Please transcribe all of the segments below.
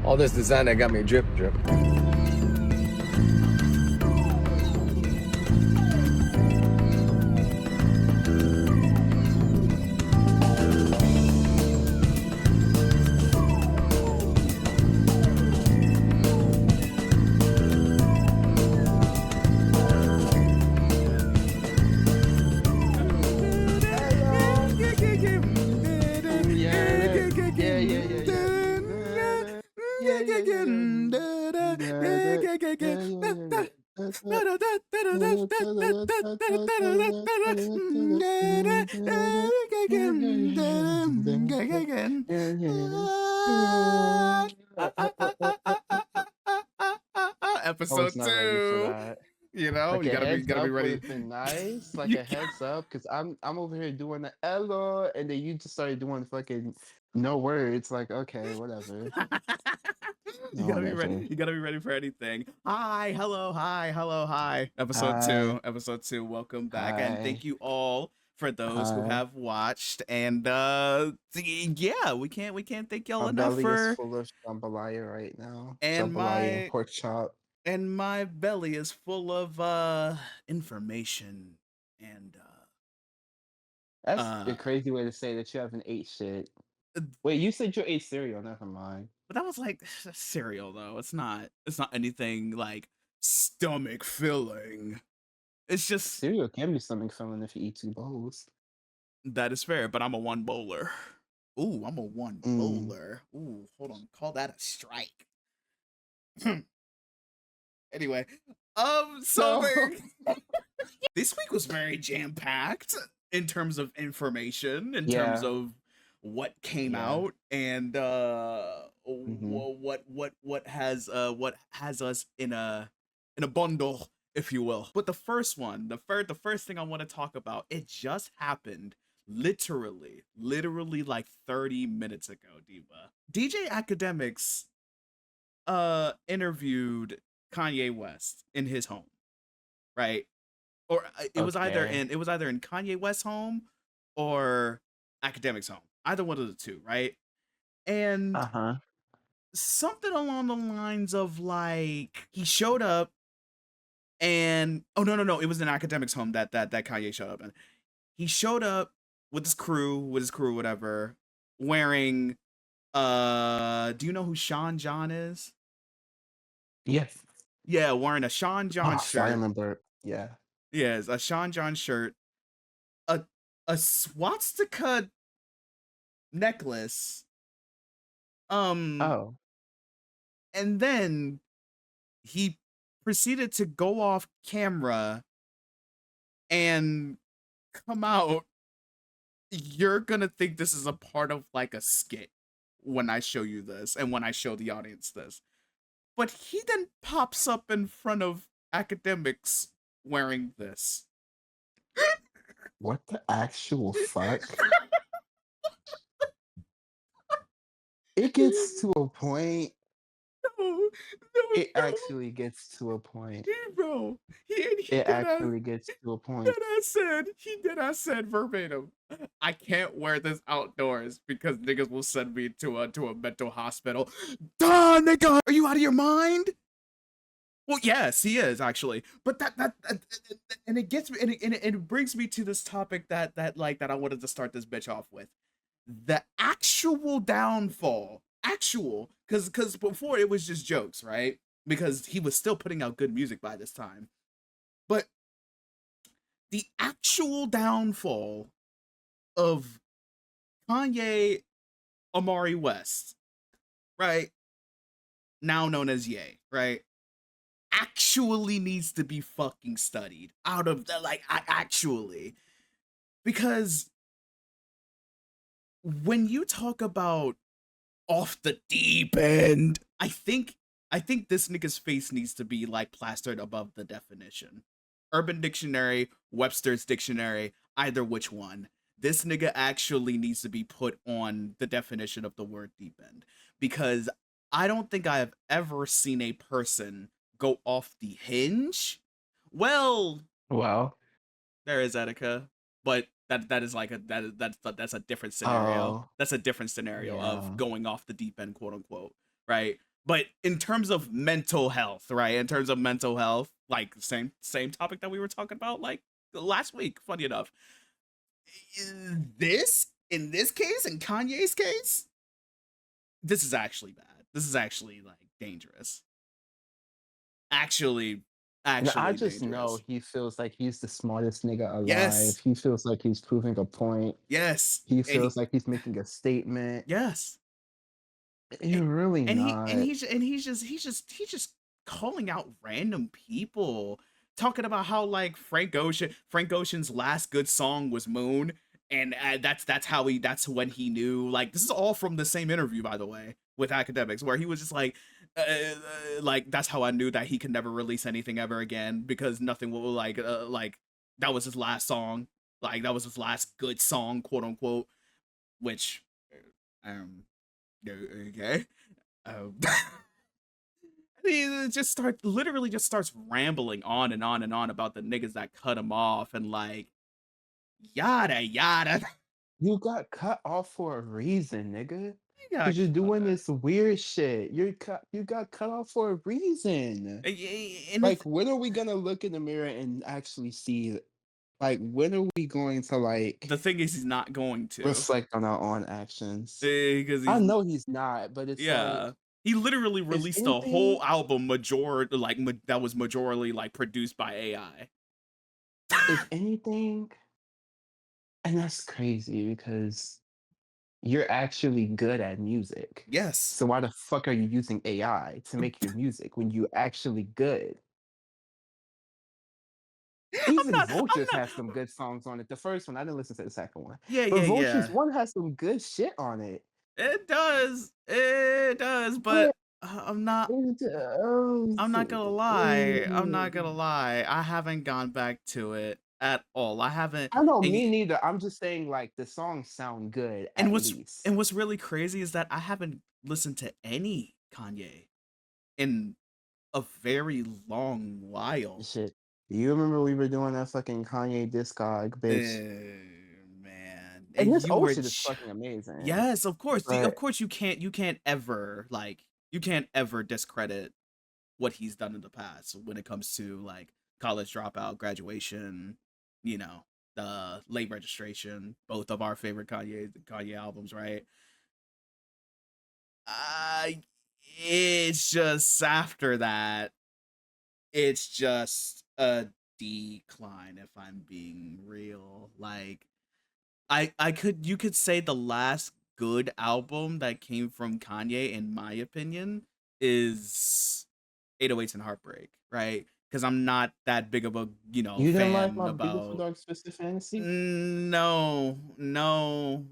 All this designer got me drip drip. Episode not ready for 2. that. You know, Like you a gotta be heads up would ready. have been nice. Like You- a heads up, because I'm over here doing the hello, and then you just started doing fucking no words. Like, okay, whatever. You gotta be ready. You gotta be ready for anything. Hi, hello, hi. Episode Hi. 2. Welcome back, and thank Hi. you all for those who Hi. have watched. And yeah, we can't thank y'all My enough belly for. is full of jambalaya right now. And Jambalaya and my pork chop. and my belly is full of information and That's a crazy way to say that you haven't ate shit. Wait, you said you ate cereal. Never mind. But that was like cereal though. It's not anything like stomach filling. It's just Cereal can be stomach filling if you eat 2 bowls. that is fair, but I'm a one bowler. Ooh, I'm a one bowler. Ooh, hold on. Call that a strike. Anyway, so No. this week was very jam-packed in terms of information, in Yeah. terms of what came Yeah. out, and what has us in a bundle, if you will. But the first one, the first thing I want to talk about, it just happened literally like 30 minutes ago, Diva. DJ Academics interviewed Kanye West in his home, right? Or it was either in Kanye West's home or Academics' home. Either one of the two, right? And something along the lines of like he showed up and no, it was an Academics' home that Kanye showed up in. He showed up with his crew, whatever, wearing do you know who Sean John is? Yes. Yeah, wearing a Sean John shirt. Silent Bird. Yeah. Yes, a Sean John shirt, a swastika necklace. Oh. And then he proceeded to go off camera and come out. You're gonna think this is a part of like a skit when I show you this and when I show the audience this. But he then pops up in front of Academics wearing this. What the actual fuck? It gets to a point. No, It actually gets to a point. Bro, It actually gets to a point. He did. I said verbatim, I can't wear this outdoors because niggas will send me to a mental hospital. Duh, nigga, are you out of your mind? Well, yes, he is actually, but that and it gets me, and it brings me to this topic that I wanted to start this bitch off with, the actual downfall, because before it was just jokes, right? Because he was still putting out good music by this time, but the actual downfall of Kanye Amari West, right? Now known as Ye, right? Actually needs to be fucking studied out of the actually, because when you talk about off the deep end, I think this nigga's face needs to be like plastered above the definition. Urban Dictionary, Webster's Dictionary, either which one. This nigga actually needs to be put on the definition of the word deep end, because I don't think I have ever seen a person go off the hinge. Well, there is Etika, but that is like that's a different scenario. That's a different scenario of going off the deep end, quote unquote, right? But in terms of mental health, right? In terms of mental health, like same topic that we were talking about like last week, funny enough. In this case, in Kanye's case, this is actually bad. This is actually like dangerous. Actually And I actually just know dangerous. he feels like he's the smartest nigga alive. Yes. He feels like he's proving a point. Yes. He And feels like he's making a statement. yes. You're really not. He's just calling out random people, talking about how like Frank Ocean's last good song was Moon, and that's when he knew. Like this is all from the same interview, by the way, with Academics, where he was just like that's how I knew that he could never release anything ever again because nothing will like that was his last song, like that was his last good song, quote unquote, which okay. He literally just starts rambling on and on and on about the niggas that cut him off and like yada yada. You got cut off for a reason, nigga. You got Because you're doing cut. this weird shit. You got cut off for a reason. And Like, when are we gonna look in the mirror and actually see? Like, when are we going to like the thing is, he's not going to reflect on our own actions? because I he's know he's not, but it's yeah. like, He literally if released a anything, whole album that was majorly like produced by AI. if anything, and that's crazy because you're actually good at music. Yes. So why the fuck are you using AI to make your music when you're actually good? Even I'm Vultures not has some good songs on it. The first one, I didn't listen to the second one. yeah, But yeah, Vultures yeah. 1 has some good shit on it. It does, But but I'm not gonna lie. I'm not gonna lie. I haven't gone back to it at all. I haven't. I know, And me neither. I'm just saying, like, the songs sound good and at least. what's really crazy is that I haven't listened to any Kanye in a very long while. Shit. You remember we were doing that fucking Kanye Discog, bitch? Man, And his you old were shit is fucking amazing. yes, of course. Of But course, you can't ever discredit what he's done in the past when it comes to like college dropout, graduation, you know, the late registration, both of our favorite Kanye albums, right? Uh it's just after that, it's just a decline if I'm being real. Like you could say the last good album that came from Kanye, in my opinion, is 808s and Heartbreak, right? Because I'm not that big of a you didn't like fan my Beautiful about Dark Twisted Fantasy? no, no,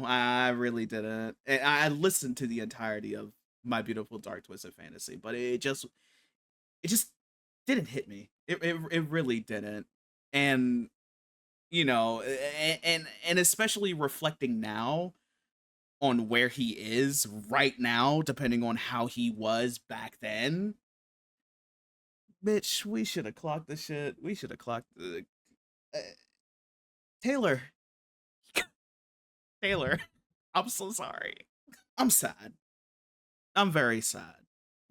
I really didn't. I listened to the entirety of My Beautiful Dark Twisted Fantasy, but it just didn't hit me. It really didn't. And and especially reflecting now on where he is right now, depending on how he was back then. Bitch, we should have clocked the shit. We should have clocked the Taylor. Taylor. I'm so sorry. I'm sad. I'm very sad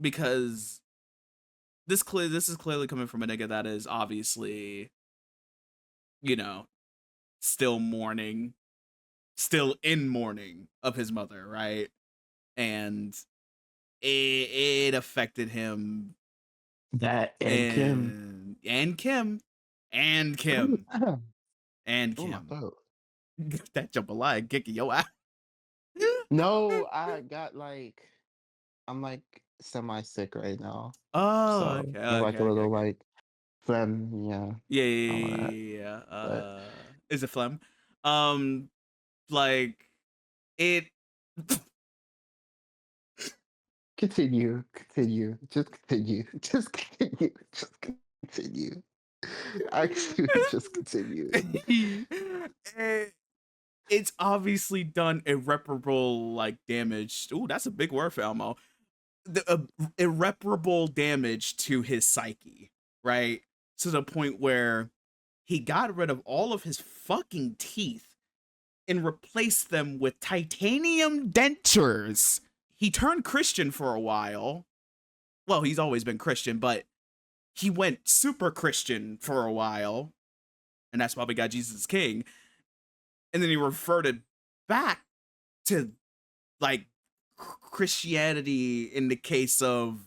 because this is clearly coming from a nigga that is obviously, you know, still mourning, still in mourning of his mother, right? And it affected him That and Kim. and Kim and Kim and Oh, my Kim. throat. That jambalaya kicking your ass. No, I got like, I'm like semi sick right now. Oh, So okay, I have like a little okay. like phlegm, yeah, Yeah, all of that. yeah. But Is it phlegm? Like it. just continue, just continue, just continue. Actually, just continue. Eh, it's obviously done irreparable like damage. Ooh, that's a big word for Elmo. Irreparable damage to his psyche, right? To the point where he got rid of all of his fucking teeth and replaced them with titanium dentures. he turned Christian for a while. Well, he's always been Christian, but he went super Christian for a while, and that's why we got Jesus is King. And then he reverted back to like Christianity in the case of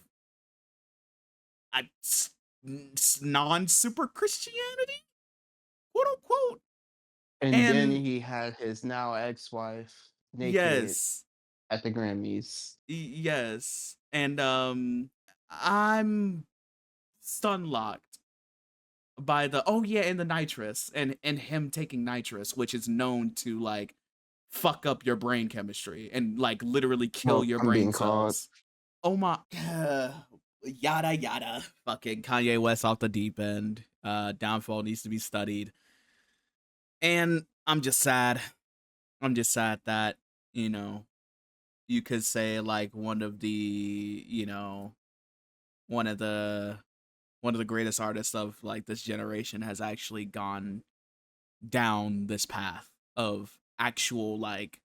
non-super Christianity, quote unquote. And then And he had his now ex-wife naked yes, at the Grammys. yes, and I'm stun locked by the and the nitrous and him taking nitrous, which is known to like fuck up your brain chemistry and like literally kill Oh, your I'm brain being called. cells. Oh my yada yada. Fucking Kanye West off the deep end. Downfall needs to be studied. And I'm just sad. I'm just sad that, you know, you could say like one of the greatest artists of like this generation has actually gone down this path of actual like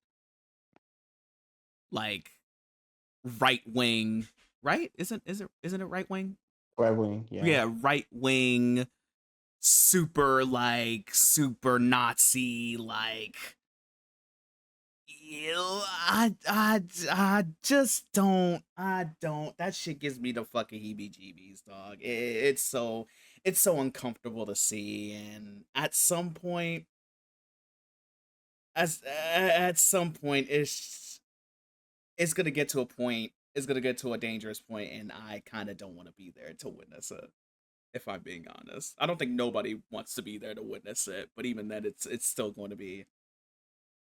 right wing, right? Isn't it right wing? Right wing, yeah. Yeah, right wing, super Nazi, like I just don't that shit gives me the fucking heebie-jeebies, dog. It's so uncomfortable to see, and at some point it's gonna get to a point, it's gonna get to a dangerous point, and I kind of don't want to be there to witness it, if I'm being honest. I don't think nobody wants to be there to witness it, but even then it's still going to be,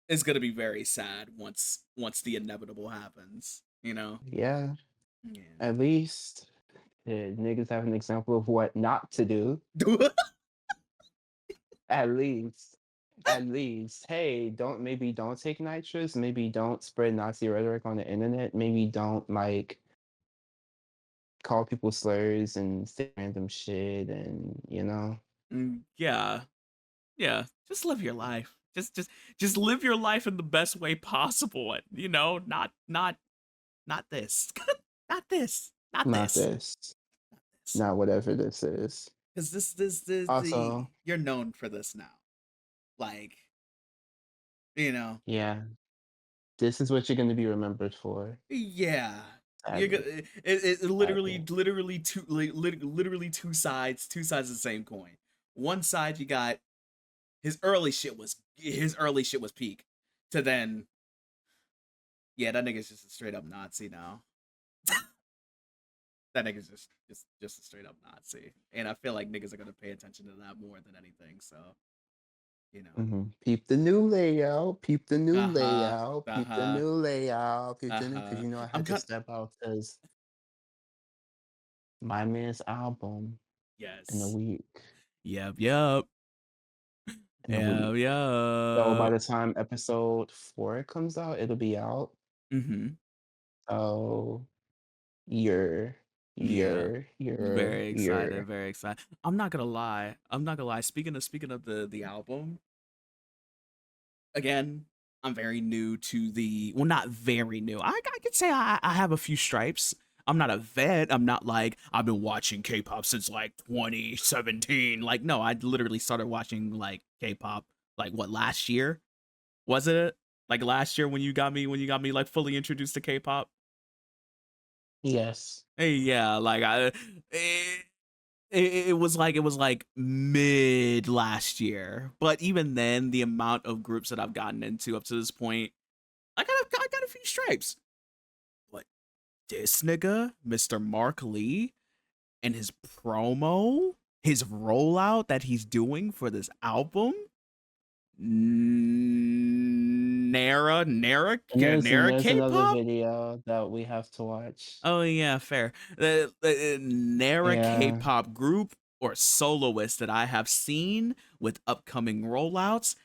it's gonna be very sad once the inevitable happens, you know? Yeah. Yeah. At least niggas have an example of what not to do. At least. Hey, don't take nitrous. Maybe don't spread Nazi rhetoric on the internet. Maybe don't like call people slurs and say random shit, and Yeah. Just live your life. Just live your life in the best way possible. And, not this. Not this. Not not this. this. Not whatever this is. Because this Also, you're known for this now. Like, yeah, this is what you're going to be remembered for. yeah. You're Sadly. gonna, it literally two sides of the same coin. One side you got his early shit was peak, to then, yeah, that nigga's just a straight up Nazi now. That nigga's just a straight up Nazi, and I feel like niggas are gonna pay attention to that more than anything. So, Peep the new layout. Peep the new Uh-huh, layout. Peep the uh-huh, new layout. Peep the new, because uh-huh. I I'm had to step out because my man's album in a yes. week. Yep. So by Yep. the time episode 4 comes out, it'll be out. Mm-hmm. So you're Very excited. Very excited. I'm not gonna lie. Speaking of the album, again, I'm very new to the, well, not very new. I could say I have a few stripes. I'm not a vet. I'm not like, I've been watching K-pop since like 2017. Like, no, I literally started watching like K-pop like what, last year? Was it? Like last year when you got me like fully introduced to K-pop? Yes. Hey, yeah, like it was like mid last year, but even then, the amount of groups that I've gotten into up to this point, I got a few stripes. But this nigga, Mr. Mark Lee, and his promo, his rollout that he's doing for this album, Nara There's another K-pop. video that we have to watch. Oh yeah, fair. The Nara Yeah. K-pop group or soloist that I have seen with upcoming rollouts,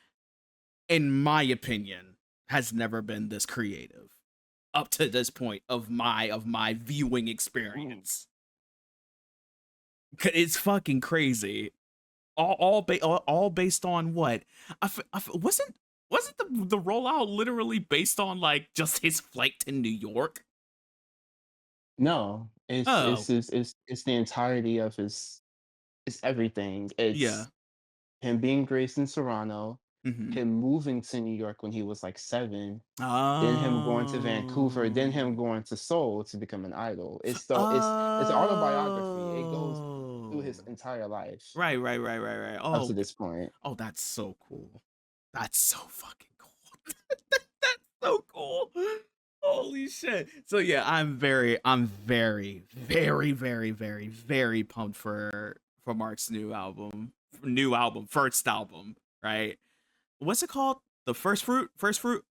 in my opinion, has never been this creative up to this point of my viewing experience. It's fucking crazy. All based on what? Wasn't the rollout literally based on like just his flight to New York? No, Oh, it's the entirety of his it's everything. yeah. It's him being raised in Toronto, Mm-hmm. him moving to New York when he was like 7, then him going to Vancouver, then him Oh. going to Seoul to become an idol. It's an autobiography. It goes through his Oh. entire life Right, right, right, right, right. up to Oh, this point. oh, that's so cool. That's so fucking cool. That's so cool. Holy shit. So yeah, I'm very pumped for Mark's new album, first album, right? What's it called? The first fruit? First fruit?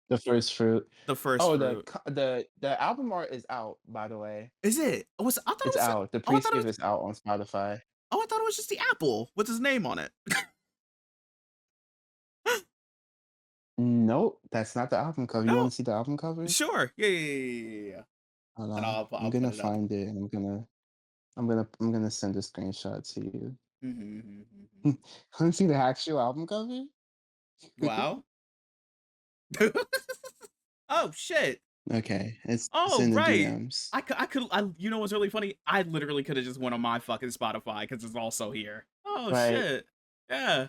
The first fruit. The first Oh, fruit. the album art is out, by the way. Is it? Was I thought it It's was out. The oh I thought it pre-skip was is out on Spotify. oh I thought it was just the apple with his name on it. Nope, that's not the album cover. You want No. to see the album cover? Sure. Yeah, yeah, yeah, yeah, yeah. Hold And on. I'll I'm put gonna it up. find it and I'm gonna send a screenshot to you. Mm-hmm. Want to see the actual album cover? Wow. Oh shit. Okay, it's Oh in the right. DMs. You know what's really funny? I literally could have just went on my fucking Spotify because it's also here. Oh Right? shit. Yeah.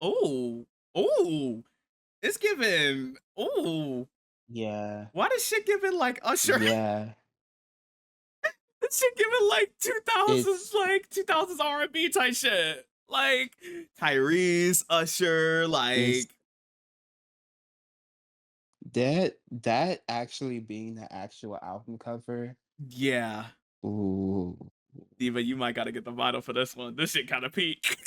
Oh. Oh. It's giving. Oh. Yeah. Why does shit giving like Usher? Yeah. This shit giving like 2000s, It's like 2000s R&B type shit. Like Tyrese, Usher, it's like that actually being the actual album cover. yeah. Ooh. Diva, you might gotta get the vinyl for this one. This shit kind of peak.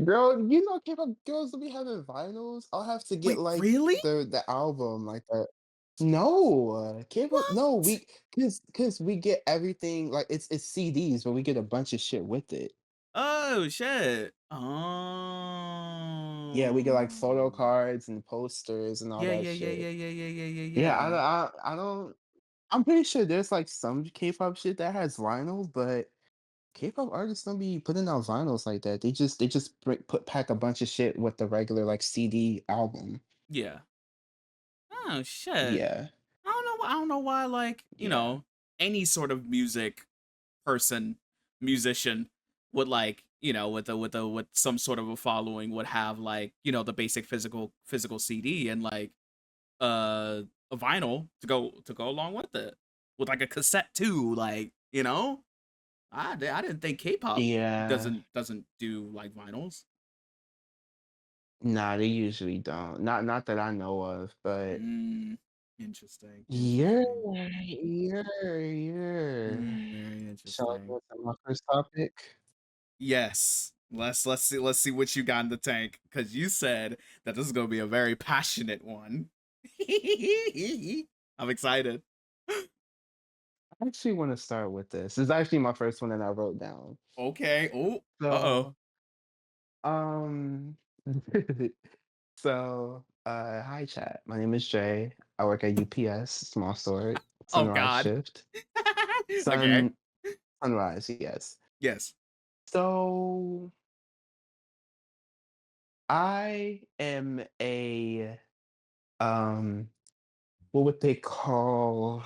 Girl, you know K-pop girls will be having vinyls. I'll have to get Wait, like really? the album like that. No, K-pop. No, What? because we get everything like it's CDs, but we get a bunch of shit with it. Oh shit. Yeah, we get like photo Oh. cards and posters and all Yeah, that yeah, yeah, yeah, shit. yeah, yeah, yeah, yeah, Yeah, yeah. I don't. I'm pretty sure there's like some K-pop shit that has vinyl, but K-pop artists don't be putting out vinyls like that. They just pack a bunch of shit with the regular like CD album. Yeah. Oh shit. Yeah, I don't know why like, yeah, any sort of music person, musician would like, with some sort of a following would have like, the basic physical CD and like a vinyl to go along with it. With like a cassette too, like, I didn't think K-pop yeah. doesn't do like vinyls. Nah, they usually don't. Not that I know of, but Mm, interesting, yeah, interesting. yeah. Very Shall I interesting. go to my first topic? Yes. Let's see what you got in the tank cuz you said that this is going to be a very passionate one. I'm excited. I actually want to start with this. This is actually my first one that I wrote down. Okay. Oh. Uh-oh. So, um, hi chat. My name is Jay. I work at UPS, small store, Oh sunrise god. shift. Okay. Sunrise, yes. Yes. So I am a what would they call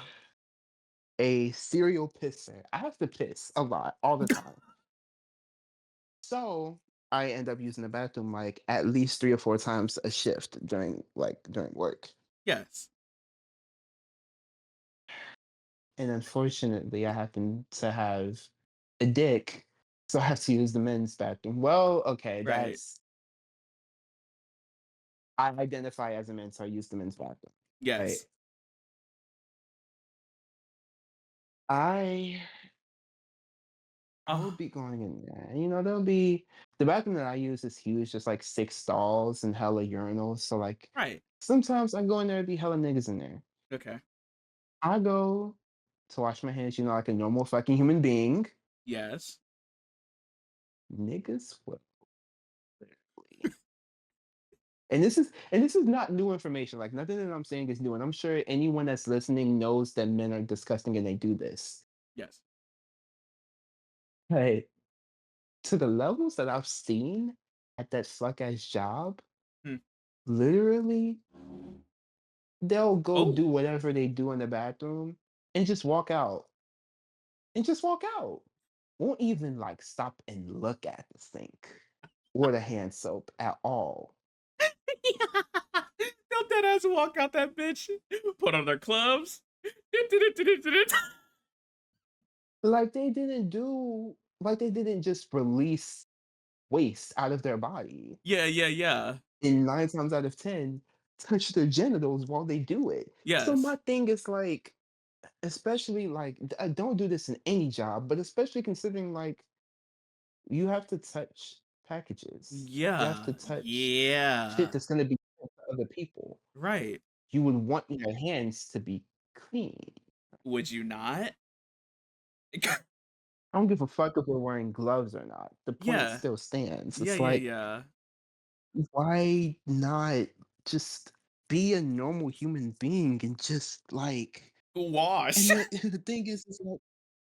a serial pisser. I have to piss a lot all the time. So I end up using the bathroom like at least 3 or 4 times a shift during work. Yes. And unfortunately, I happen to have a dick, so I have to use the men's bathroom. Well, okay, Right. I identify as a man, so I use the men's bathroom. Right. Yes. I I will Oh, be going in there. There'll be the bathroom that I use is huge, just like 6 stalls and hella urinals. So like right. sometimes I go in there, be hella niggas in there. Okay. I go to wash my hands, like a normal fucking human being. Yes. Niggas will literally. And this is not new information. Like nothing that I'm saying is new. And I'm sure anyone that's listening knows that men are disgusting and they do this. Yes. Hey, to the levels that I've seen at that fuck ass job, Hmm. literally, they'll go Oh. do whatever they do in the bathroom and just walk out. And just walk out. Won't even like stop and look at the sink or the hand soap at all. Don't that ass walk out that bitch, put on their gloves. Like they didn't just release waste out of their body. Yeah. And 9 times out of 10, touch their genitals while they do it. So Yes. my thing is like, especially like, I don't do this in any job, but especially considering like you have to touch packages. You have Yeah. to touch shit Yeah. that's gonna be sent to other people. Right. You would want your hands to be clean. Would you not? I don't give a fuck if we're wearing gloves or not. The point Yeah. still stands. Yeah. It's Yeah. like, Yeah. why not just be a normal human being and just like, Wash. and the thing is like,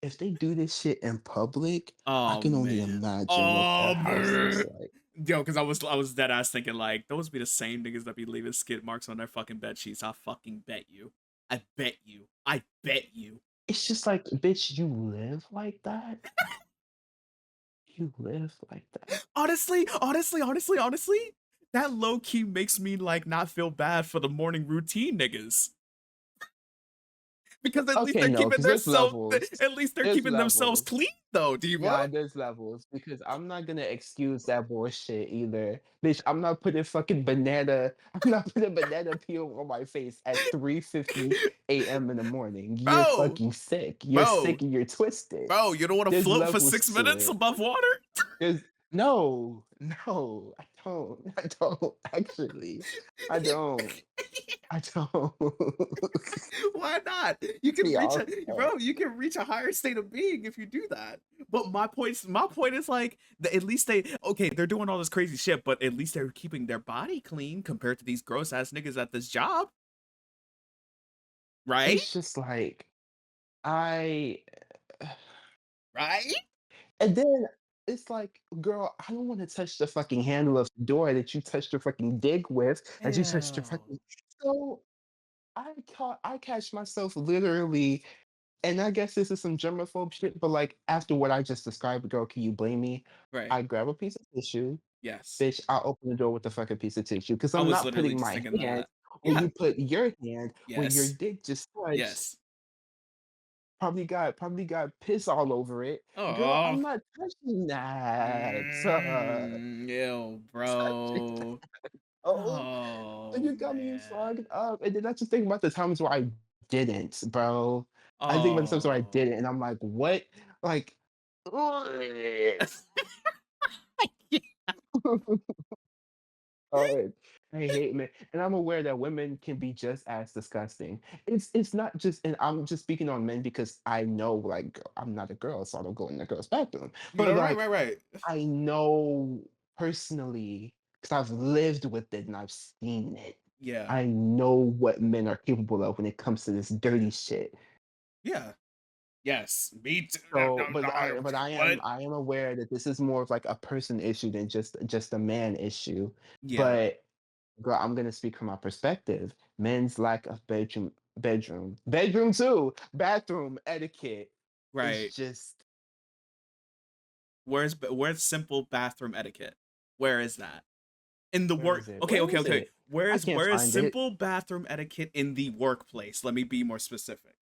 if they do this shit in public, I Oh can only man. imagine what their Oh house looks man. like. Yo, because I was dead ass thinking like those be the same niggas that be leaving skid marks on their fucking bed sheets. I fucking bet you. I bet you. I bet you. It's just like, bitch, you live like that? You live like that? Honestly, that low key makes me like not feel bad for the morning routine niggas. Because at least Okay, they're no, keeping because there's themselves levels. at least they're There's keeping themselves levels. clean though, Nah, Diva. there's levels because I'm not gonna excuse that bullshit either. Bitch, I'm not putting banana peel on my face at 3:50 a.m. in the morning. You're Bro, fucking sick. You're bro, sick and you're twisted. bro, you don't want to There's float for levels 6 minutes to it. above water? There's no, I don't. I don't actually. I don't. I don't. Why not? You can Be reach all a bro, you can reach a higher state of being if you do that. But my point is like at least they're doing all this crazy shit, but at least they're keeping their body clean compared to these gross ass niggas at this job. Right? It's just like I Right? and then it's like, girl, I don't want to touch the fucking handle of the door that you touched your fucking dick with, that you touched your Ew. fucking. So I catch myself literally, and I guess this is some germaphobe shit, but like after what I just described, girl, can you blame me? Right. I grab a piece of tissue, Yes. bitch. I'll open the door with the fucking piece of tissue because I I'm was not literally putting just my thinking hand that. where Yeah. you put your hand where your Yes. dick just touched. Yes. Probably got piss all over it. Girl, Oh. I'm not touching that. Ew, Touching bro. Oh, and Oh you got me man. fucked up. And then I just think about the times where I didn't, bro. I think about the times where I Oh. didn't, and I'm like, what? Like, ugh. Oh, I hate men, and I'm aware that women can be just as disgusting. It's not just, and I'm just speaking on men because I know, like, I'm not a girl, so I don't go in the girl's bathroom. You But know, like, right. I know personally because I've lived with it and I've seen it. Yeah. I know what men are capable of when it comes to this dirty shit. Yeah. Yes. Me too. So, but What? I am aware that this is more of like a person issue than just a man issue. Yeah. But girl, I'm gonna speak from my perspective. Men's lack of bedroom too, bathroom etiquette is Right. just Where's simple bathroom etiquette? Where is that? In the where work. is it? Okay, Where okay, is okay. it? I can't Where is find it. simple bathroom etiquette in the workplace? Let me be more specific.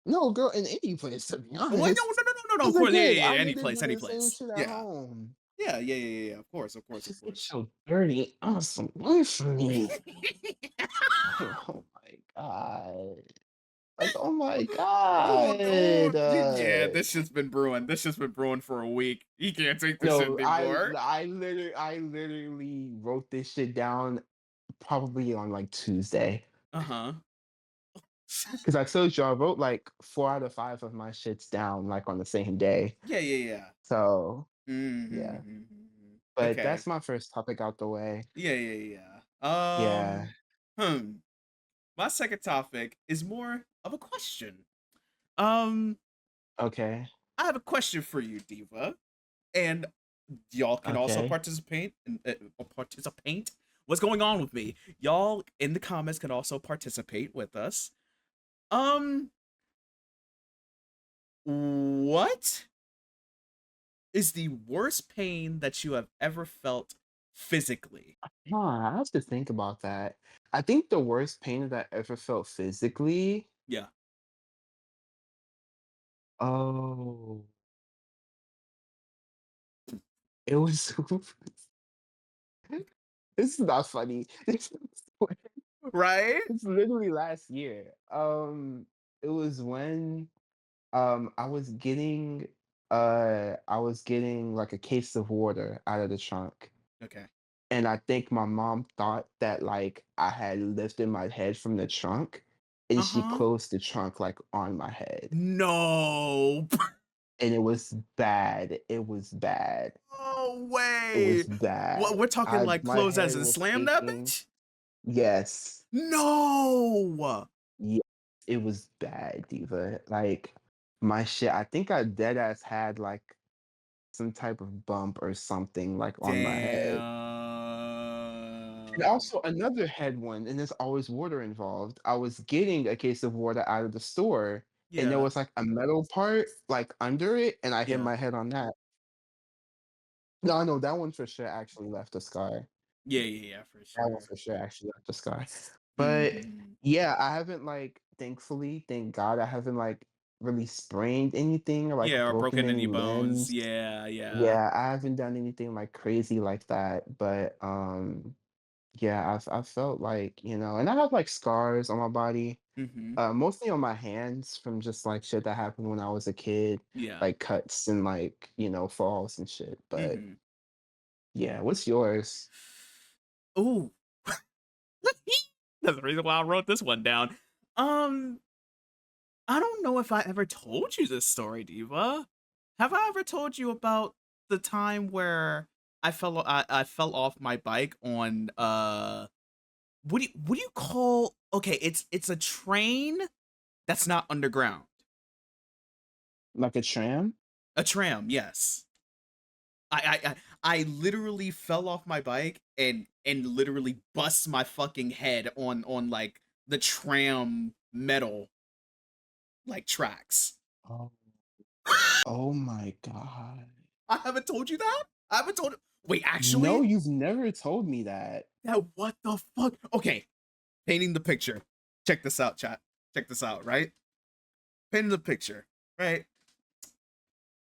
No, girl, in any place to be What? No, honest. no, no, no, no, no. Of Because course, yeah, again, yeah, I yeah. Any literally place, do any the same place. shit at Yeah, home. yeah. Of course, Just get so dirty. Awesome. Away from me. Oh my god. Like, oh my Oh god. no! Yeah, this shit's been brewing. This shit's been brewing for a week. He can't take this shit No, anymore. I literally wrote this shit down probably on like Tuesday. Uh huh. Because I told you I wrote like 4 out of 5 of my shits down like on the same day. Yeah. So yeah. Mm-hmm. But Okay. that's my first topic out the way. Yeah. Yeah. Hmm. My second topic is more of a question. Um, Okay. I have a question for you, Diva, and y'all can also Okay. participate. Participate. What's going on with me? Y'all in the comments can also participate with us. Um, what is the worst pain that you have ever felt physically? Huh, I have to think about that. I think the worst pain that I ever felt physically, Yeah. oh, it was this is not funny. Right? It's literally last year. It was when I was getting like a case of water out of the trunk. Okay. And I think my mom thought that like I had lifted my head from the trunk and she Uh-huh. closed the trunk like on my head. No. And it was bad. It was bad. No It was way. What, bad. we're talking I like my close as head in was slam that aching. bitch? Yes. No. Yes. It was bad, Diva. Like my shit, I think I dead ass had like some type of bump or something like on my head. And Damn. also another head one, and there's always water involved. I was getting a case of water out of the store, and there Yeah. was like a metal part like under it, and I hit Yeah. my head on that. No, no, that one for sure actually left a scar. Yeah, yeah, yeah, for That one sure. for sure actually left a scar. But Mhm. yeah, I haven't like thankfully, thank God, I haven't like really sprained anything or like Yeah, or broken broken any any bones. limbs. Yeah, yeah. Yeah, I haven't done anything like crazy like that, but yeah, I felt like, and I have like scars on my body, Mhm. mostly on my hands from just like shit that happened when I was a kid, Yeah. like cuts and like, falls and shit. But Mhm. yeah, what's yours? Ooh. That's the reason why I wrote this one down. Um, I don't know if I ever told you this story, Diva. Have I ever told you about the time where I fell off my bike on what do you call, okay, it's a train that's not underground. Like a tram? A tram, yes. I literally fell off my bike and literally bust my fucking head on like the tram metal like tracks. Oh, oh my God. I haven't told you that? I haven't told. Wait, No, actually? you've never told me that. That what the fuck? Okay, painting the picture. Check this out, chat. Check this out, right? Painting the picture, right?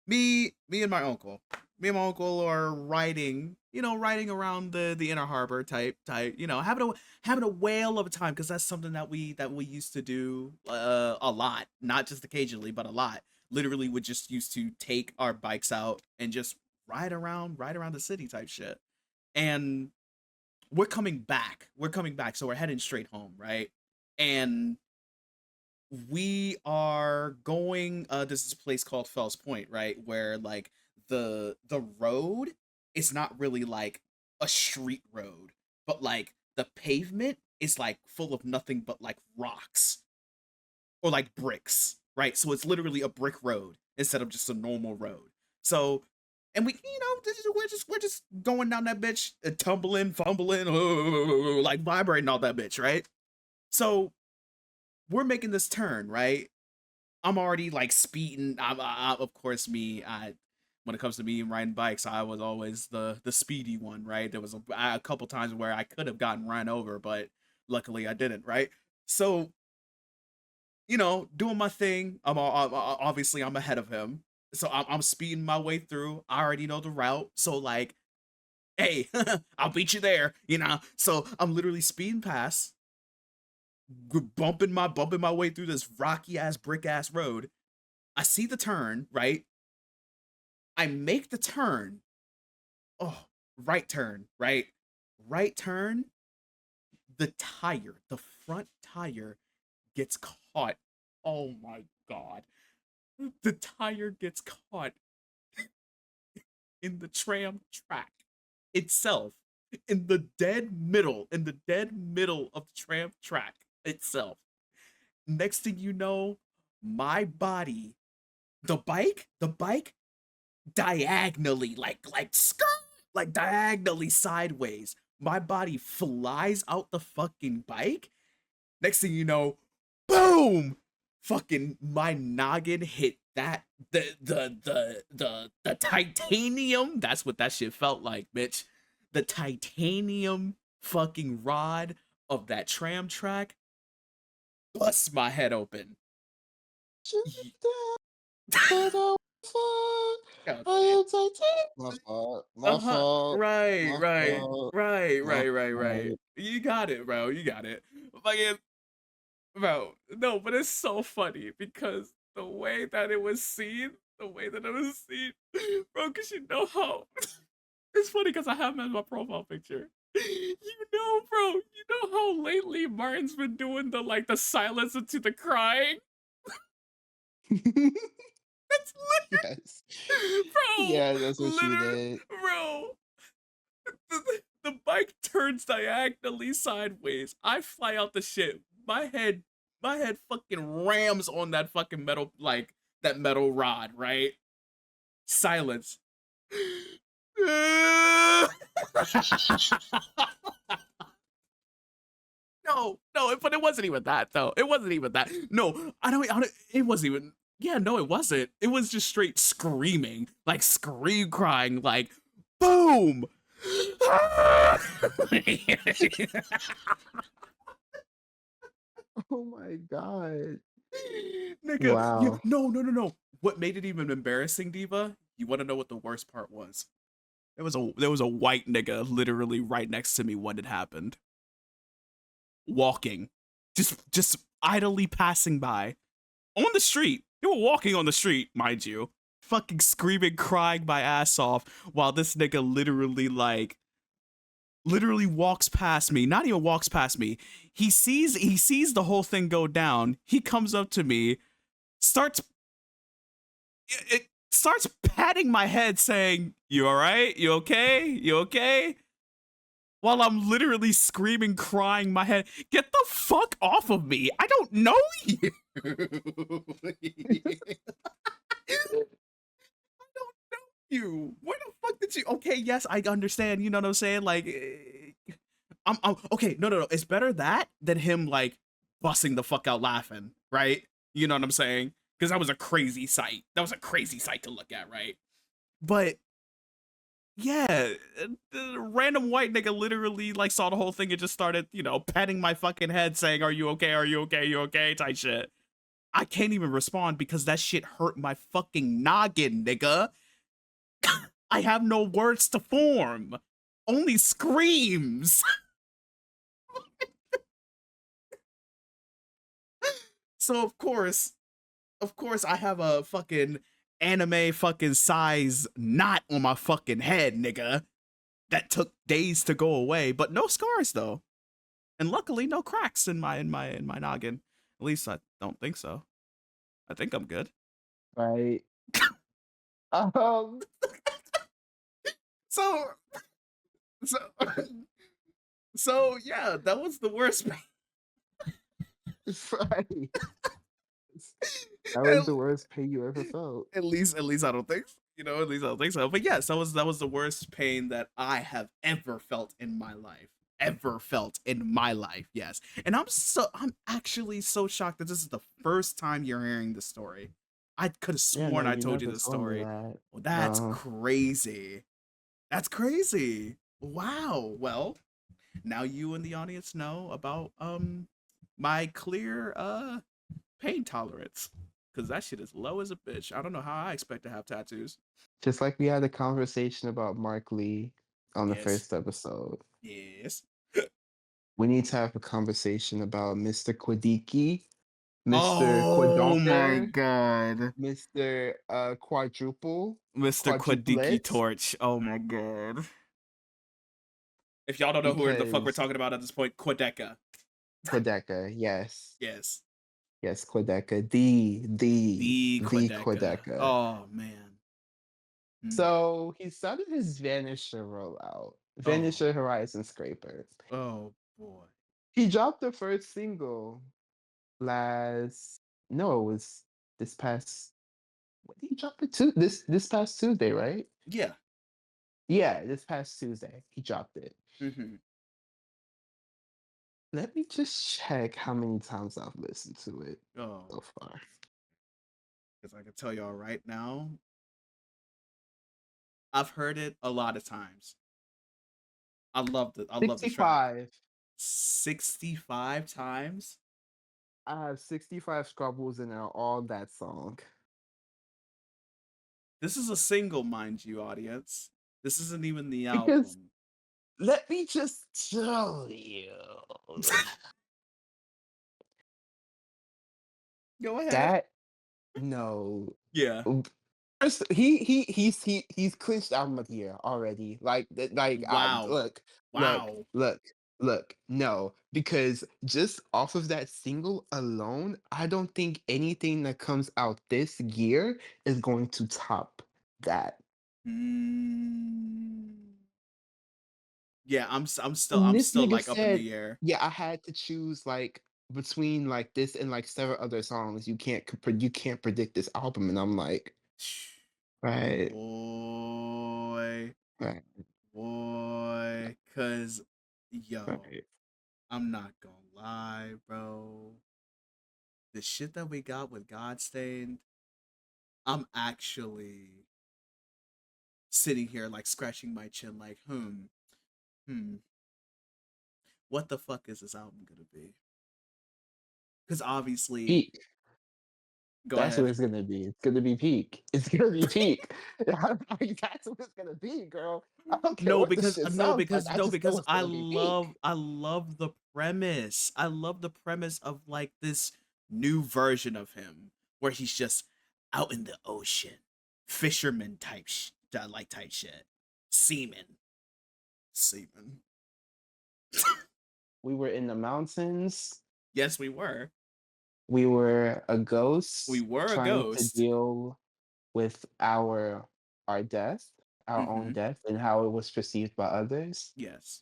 Me and my uncle. Me and my uncle are riding around the inner harbor type, having a whale of a time because that's something that we used to do a lot, not just occasionally, but a lot. Literally, would just used to take our bikes out and just ride around the city type shit. And we're coming back. We're coming back, so we're heading straight home, right? And we are going this is a place called Fells Point, right? Where like the road is not really like a street road, but like the pavement is like full of nothing but like rocks or like bricks, right? So it's literally a brick road instead of just a normal road. So and we're just going down that bitch, tumbling, fumbling, like vibrating all that bitch, right? So we're making this turn, right? I'm already like speeding. Of course, when it comes to me and riding bikes, I was always the speedy one, right? There was a couple times where I could have gotten run over, but luckily I didn't, right? So doing my thing. Obviously I'm ahead of him, so I'm speeding my way through. I already know the route, so like, hey, I'll beat you there, So I'm literally speeding past, bumping my way through this rocky ass brick ass road. I see the turn, right? I make the turn. Oh, right turn, right? Right turn. The front tire gets caught. Oh my God. The tire gets caught in the tram track itself. In the dead middle of the tram track itself. Next thing you know, my body, the bike diagonally, like skirt, like diagonally sideways. My body flies out the fucking bike. Next thing you know, boom! fucking my noggin hit that the titanium. That's what that shit felt like, bitch. The titanium fucking rod of that tram track bust my head open. God. My fault. My Uh-huh. fault. Right, My right, fault. right, My right, right, right. fault. You got it, bro. You got it. Fucking, bro. No, but it's so funny because the way that it was seen, bro, because you know how it's funny because I have him as my profile picture. You know, bro, you know how lately Martin's been doing the silence into the crying? That's Yes. bro, Yeah, that's what she did. bro. The bike turns diagonally sideways. I fly out the shit. My head fucking rams on that fucking metal, that metal rod, right? Silence. No, but it wasn't even that though. It wasn't even that. No, I don't. It wasn't even. Yeah, no, it wasn't. It was just straight screaming, like scream crying, like boom. Oh my god. Nigga, Wow. no. What made it even embarrassing, Diva? You want to know what the worst part was? There was a white nigga literally right next to me when it happened. Walking. Just idly passing by. On the street. They were walking on the street, mind you. Fucking screaming, crying my ass off while this nigga literally walks past me. Not even walks past me. He sees the whole thing go down. He comes up to me, starts patting my head saying, "You all right? You okay? You okay?" While I'm literally screaming, crying my head, "Get the fuck off of me. I don't know you." You. Where the fuck did you? Okay, yes, I understand. You know what I'm saying? Like, I'm okay. No. It's better that than him busting the fuck out laughing, right? You know what I'm saying? Because that was a crazy sight. That was a crazy sight to look at, right? But yeah, the random white nigga literally saw the whole thing and just started, patting my fucking head, saying, "Are you okay? Are you okay? You okay?" type shit. I can't even respond because that shit hurt my fucking noggin, nigga. I have no words to form. Only screams. So of course I have a fucking anime fucking size knot on my fucking head, nigga. That took days to go away, but no scars though. And luckily no cracks in my noggin. At least I don't think so. I think I'm good. Right. Um So so so yeah, that was the worst. right. That was the worst pain you ever felt. At least I don't think so. At least I don't think so. But yes, that was the worst pain that I have ever felt in my life. Ever felt in my life, yes. And I'm actually so shocked that this is the first time you're hearing this story. I could have Yeah, sworn no, I you told you never this told me story. that. Well, that's No. crazy. That's crazy. Wow. Well, now you and the audience know about my clear pain tolerance. Cause that shit is low as a bitch. I don't know how I expect to have tattoos. Just like we had a conversation about Mark Lee on the Yes. first episode. Yes. We need to have a conversation about Mr. Quadiki, Mr. Oh my Quadonker, god. Mr. Quadruple, Mr. Quadiki Quadruplet, Torch. Oh my god. If y'all don't know who the fuck we're because talking about at this point, Quadeca. Quadeca, yes. Yes. Yes, Quadeca. The The Quadeca. Quadeca. Oh man. Mm. So he started his Vanisher rollout, Oh. Vanisher Horizon Scraper. Oh boy. He dropped the first single last no, it was this past what did he drop it to? This past Tuesday, right? Yeah. Yeah, this past Tuesday he dropped it. Mm-hmm. Let me just check how many times I've listened to it Oh, so far. because I can tell y'all right now, I've heard it a lot of times. I loved it. I love the track. 65. 65 times. I have 65 Scrabbles in all that song. This is a single, mind you, audience. This isn't even the Because album. let me just tell you Go ahead. that no. Yeah. First, he's clinched album of the year already. Wow. Look, Wow. look. No, because just off of that single alone, I don't think anything that comes out this year is going to top that. Mm. Yeah, I'm And this still nigga like up in said, the air. "Yeah, I had to choose like between like this and like several other songs. You can't predict this album." And I'm like, right, Boy, right, boy, cause yo, right. I'm not gonna lie, bro. The shit that we got with Godstained, I'm actually sitting here like scratching my chin, like, hmm, what the fuck is this album gonna be? Because obviously, Peak. go That's what ahead. it's gonna be. It's gonna be peak. It's gonna be peak. Like, that's what it's gonna be, girl. I don't care No, what the because shit sounds like. I no, just know because it's gonna be peak. I love the premise. I love the premise of like this new version of him where he's just out in the ocean, fisherman type like type shit, seaman, seaman. We were in the mountains. Yes, we were. We were a We ghost were a trying to ghost. deal with our death, our own Mm-hmm. death, and how it was perceived by others. Yes.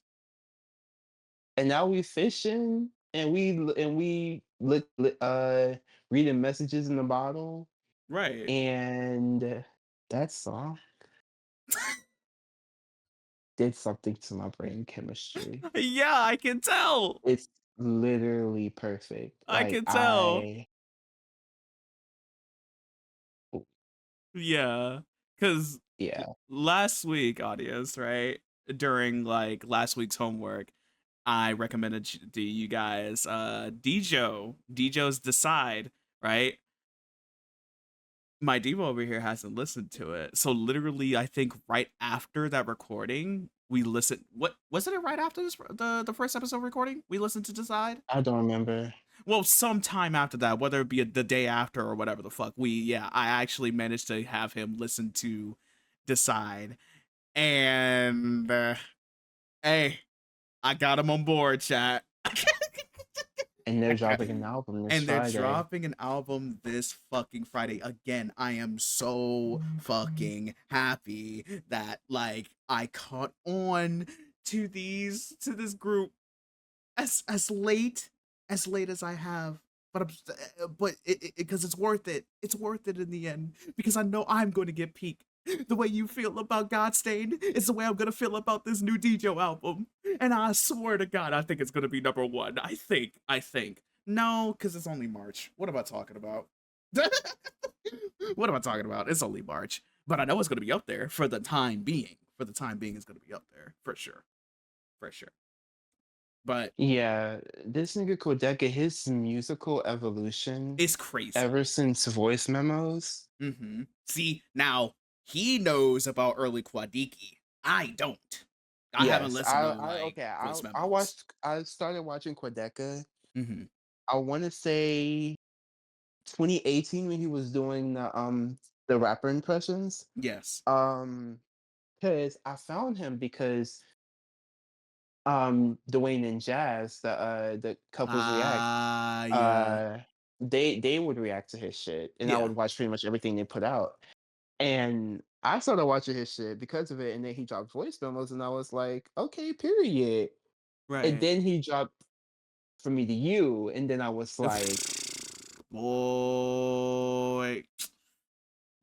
And now we fishing, and we reading messages in the bottle, Right. and that song did something to my brain chemistry. Yeah, I can tell. It's literally perfect. I can tell. Oh, Yeah, because yeah, last week, audience, right? During like last week's homework, I recommended to you guys Djo's Decide, right? My Devo over here hasn't listened to it. So literally I think right after that recording, we listened what wasn't it right after this the first episode recording? We listened to Decide? I don't remember. Well, sometime after that, whether it be the day after or whatever the fuck, I actually managed to have him listen to Decide. And hey, I got him on board, chat. And they're dropping an album this And they're Friday. dropping an album this fucking Friday. Again, I am so fucking happy that like I caught on to this group as late as I have. But but it because it's worth it. It's worth it in the end because I know I'm going to get peak. The way you feel about Godstained is the way I'm gonna feel about this new DJ album. And I swear to God, I think it's gonna be number one. I think. No, because it's only March. What am I talking about? What am I talking about? It's only March. But I know it's gonna be up there for the time being. For the time being, it's gonna be up there. For sure. For sure. But Yeah, this nigga Kodeka, his musical evolution it's crazy. ever since voice memos. Mm-hmm. See, now he knows about early Kwadiki. I don't. I haven't Yes, listened to like voice I memos. watched. I started watching Kodeka. Mm-hmm. I want to say 2018 when he was doing the rapper impressions. Yes. Um, because I found him because Dwayne and Jazz, the couples react, Ah, yeah. uh they would react to his shit, and I Yeah. would watch pretty much everything they put out. And I started watching his shit because of it, and then he dropped voice memos, and I was like, okay, period. And Right. then he dropped From Me to You, and then I was like, Boy.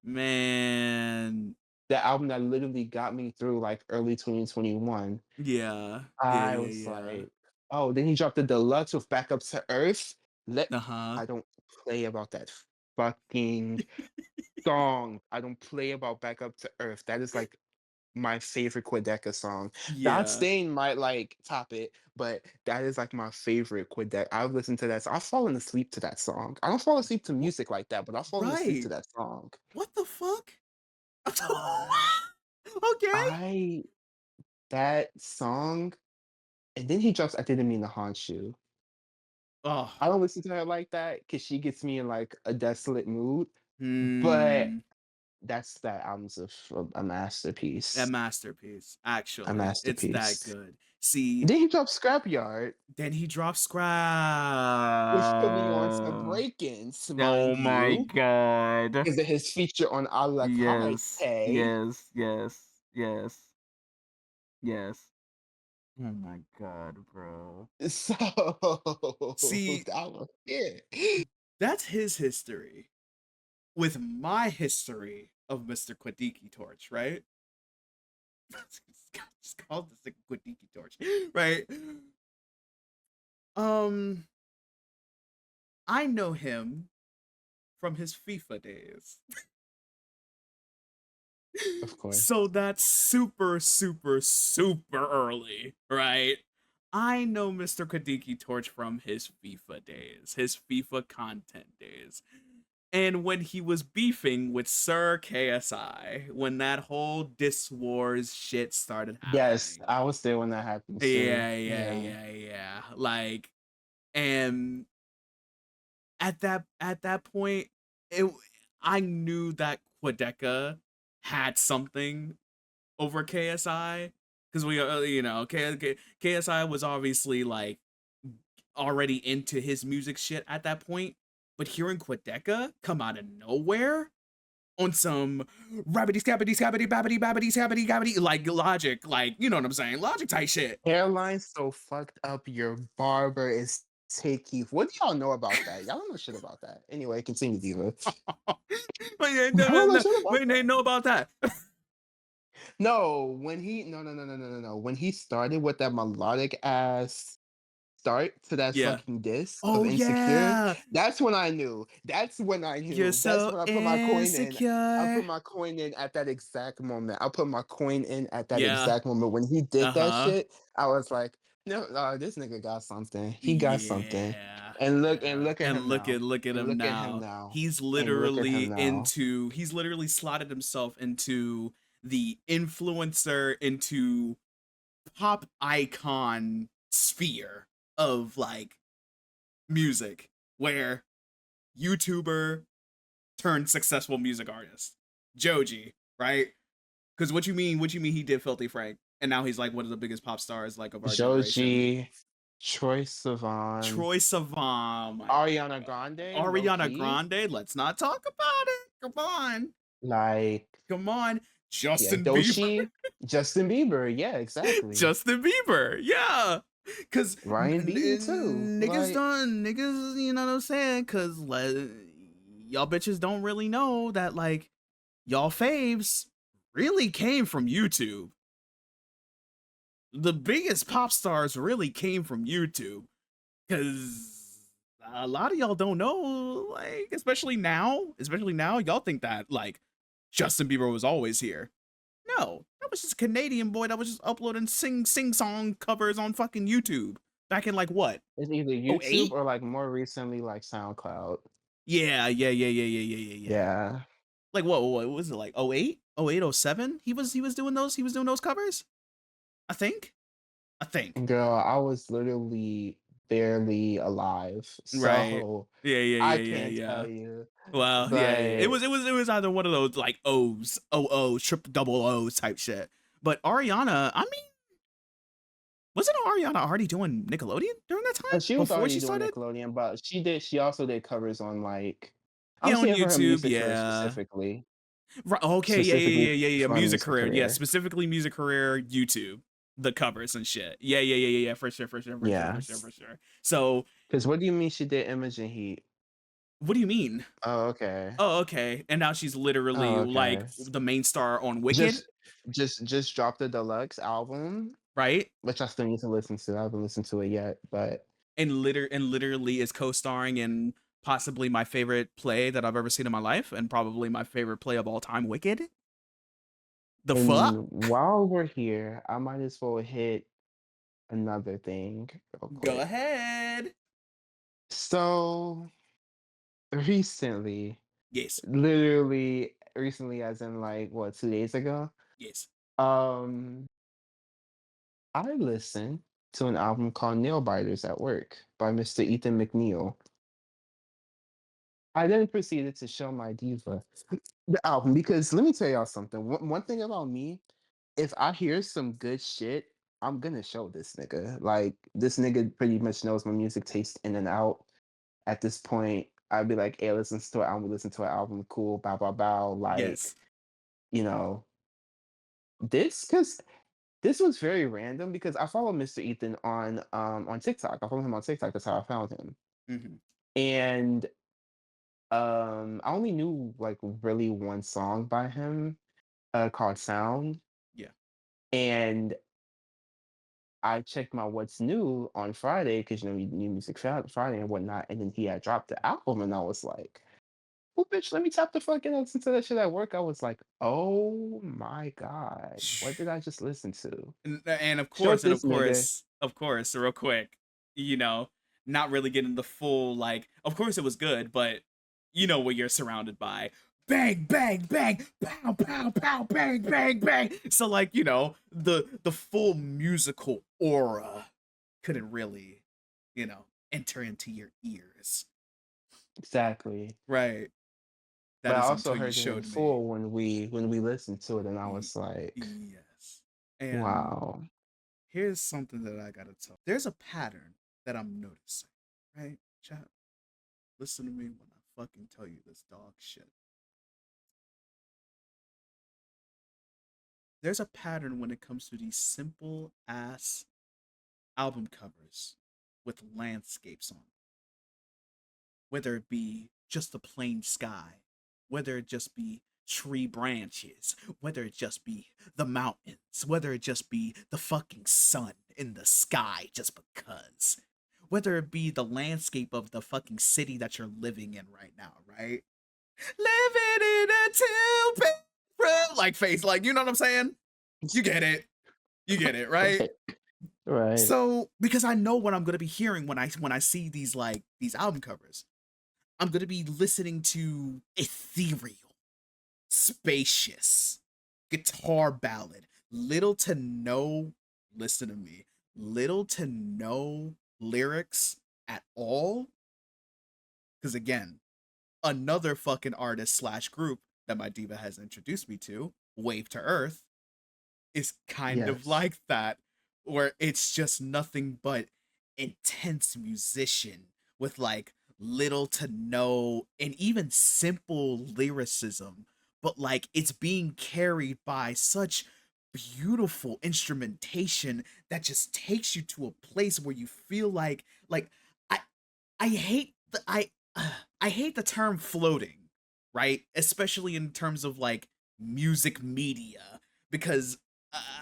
Man. the album that literally got me through like early 2021. Yeah. Yeah, I yeah, was yeah. like, Oh, then he dropped the deluxe with Back Up to Earth. Uh-huh. I don't play about that fucking song. I don't play about Back Up to Earth. That is like my favorite Quedeca song. Yeah. Godstain might like top it, but that is like my favorite Quedeca. I've listened to that. I've fallen asleep to that song. I don't fall asleep to music like that, but I've fallen asleep to Right. that song. What the fuck? Okay. That song, and then he drops I Didn't Mean to Haunt You. Oh. I don't listen to her like that because she gets me in like a desolate mood. But Hmm. that album's a A masterpiece. masterpiece. A Actually, it's that masterpiece. good. See, Then he dropped Scrapyard, then he dropped which put me on some Scrap. break-ins, Oh mind my you, god. because of his feature on I Like High Yes. Tay. Yes. Yes. Yes. Yes. Oh my god, bro. So See, that was it. that's his history. With my history of Mr. Quadiki Torch, right? Just call this a Quadiki Torch, right? I know him from his FIFA days. Of course. So that's super, super, super early, right? I know Mr. Kadiki Torch from his FIFA days, his FIFA content days. And when he was beefing with Sir KSI, when that whole Diss Wars shit started Yes, happening. I was there when that happened too. Yeah. Like, and at that point, I knew that Quedeca had something over KSI because we KSI was obviously like already into his music shit at that point, but hearing Quedeca come out of nowhere on some rabbity scabbity scabbity babbity babbity scabbity gabbity like Logic, like, you know what I'm saying, Logic type shit. Hairline so fucked up, your barber is Takey. What do y'all know about that? Y'all don't know shit about that. Anyway, continue, Diva. Wait, Y'all don't know shit about they that. know about that. No, when he no. When he started with that melodic ass start to that Yeah. fucking diss of Oh Insecure, yeah. that's when I knew. That's when I You're knew. That's so when I put my coin in. I insecure. put my coin in at that exact moment. I put my coin in at that Yeah. exact moment. When he did that Uh-huh. shit, I was like, no, this nigga got something. He got something. Yeah. And look at And him now. look at And him look at him now. now. He's And look at literally him now. he's literally slotted himself into the influencer, into pop icon sphere of like music, where YouTuber turned successful music artist. Joji, right? Because what you mean he did Filthy Frank, and now he's like one of the biggest pop stars like of our generation. Joji, Troy Sivan, Troy Sivan, my Ariana Grande, low Ariana key. Grande. Let's not talk about it. Like, Come on. yeah, Justin Bieber. Doechii, Justin Bieber. Yeah, exactly. Justin Bieber. Yeah. Cause Ryan B too. niggas done niggas, you know what I'm saying? Cause y'all bitches don't really know that like y'all faves really came from YouTube. The biggest pop stars really came from YouTube. Cause a lot of y'all don't know, like, especially now, y'all think that like Justin Bieber was always here. No, that was just a Canadian boy that was just uploading sing song covers on fucking YouTube back in like what? It's either Oh, YouTube 08? or like more recently like SoundCloud. Yeah. Yeah. Like what was it, like 08? 08, 07? He was doing those covers? I think. Girl, I was literally barely alive. Right. So I can't Yeah. tell you. Well, yeah. It But was either one of those like O's, triple double O's type shit. But Ariana, I mean, wasn't Ariana already doing Nickelodeon during that time she was before already she doing started? Nickelodeon, but she also did covers on like I'm Yeah, on saying for her YouTube. music career Yeah. specifically. Right. Okay. Specifically Yeah. for her Music music career. Yeah. career. Specifically music career. YouTube. The covers and shit. Yeah. For sure. Yeah. So, Because what do you mean she did Imogen Heat? what do you mean? Oh, okay. Oh, okay. And now she's literally Oh, like okay. the main star on Wicked. Just dropped the deluxe album right? which I still need to listen to. I haven't listened to it yet, but And literally is co-starring in possibly my favorite play that I've ever seen in my life, and probably my favorite play of all time, Wicked. The fuck? and while we're here, I might as well hit another thing real Go quick. ahead. So recently, Yes. literally recently, as in like what, 2 days ago, Yes. um, I listened to an album called Nail Biters at Work by Mr. Ethan McNeil. I then proceeded to show my diva the album because let me tell y'all something. One thing about me, if I hear some good shit, I'm gonna show this nigga. Like this nigga pretty much knows my music taste in and out. At this point, I'd be like, "Hey, listen to an album. Listen to an album. Cool. Bow, bow, bow." Like, Yes. you know, because this was very random because I follow Mr. Ethan on TikTok. I follow him on TikTok. That's how I found him. Mm-hmm. And I only knew like really one song by him called Sound. Yeah. And I checked my what's new on Friday because new music Friday and whatnot, and then he had dropped the album, and I was like, "Well, bitch, let me tap the fucking listen to that shit at work." I was like, "Oh my god, what did I just listen to?" And Short this nigga. of course, real quick, you know, not really getting the full, like, of course it was good, but you know what you're surrounded by. Bang, bang, bang, pow, pow, pow, bang, bang, bang. So like, you know, the full musical aura couldn't really, you know, enter into your ears. Exactly. Right. But That I is also until you heard it in showed me. full when we listened to it, and I Y- was like, Yes. And "Wow." here's something that I gotta tell. There's a pattern that I'm noticing, right? Chat, listen to me when I fucking tell you this dog shit. There's a pattern when it comes to these simple ass album covers with landscapes on it. Whether it be just the plain sky, whether it just be tree branches, whether it just be the mountains, whether it just be the fucking sun in the sky just because, whether it be the landscape of the fucking city that you're living in right now, right? Living in a two-bedroom like face, like, you know what I'm saying? You get it. You get it, right? Right. Right. So because I know what I'm gonna be hearing when I see these album covers. I'm gonna be listening to ethereal, spacious, guitar ballad, little to no, listen to me, little to no lyrics at all. Because again, another fucking artist slash group that my diva has introduced me to, Wave to Earth, is kind of Yes. like that, where it's just nothing but intense musician with like little to no and even simple lyricism, but like it's being carried by such beautiful instrumentation that just takes you to a place where you feel like I I hate the I hate the term floating, right? Especially in terms of like music media, because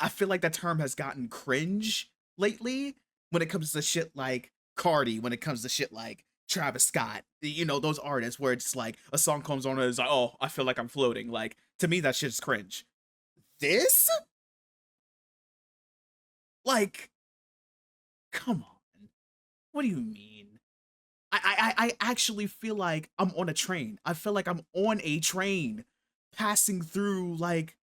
I feel like that term has gotten cringe lately when it comes to shit like Cardi, when it comes to shit like Travis Scott, you know, those artists where it's like a song comes on and it's like, oh, I feel like I'm floating. Like, to me, that shit's cringe. This? Like, come on. What do you mean? I actually feel like I'm on a train. I feel like I'm on a train passing through like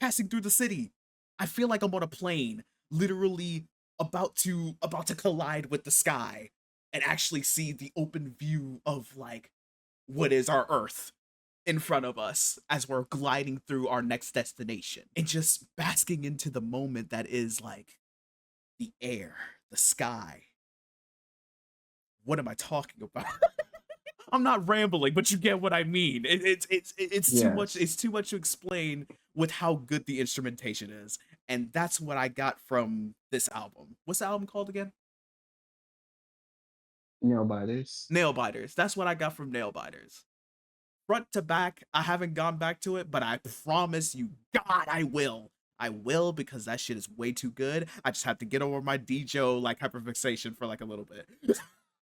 passing through the city. I feel like I'm on a plane, literally about to collide with the sky and actually see the open view of like what is our Earth in front of us as we're gliding through our next destination and just basking into the moment that is like the air, the sky. What am I talking about? I'm not rambling, but you get what I mean. It's too much. Yes. It's too much to explain with how good the instrumentation is, and that's what I got from this album. What's the album called again? Nail Biters. Nail Biters. That's what I got from Nail Biters. Front to back, I haven't gone back to it, but I promise you, God, I will. I will, because that shit is way too good. I just have to get over my DJ like hyperfixation for like a little bit.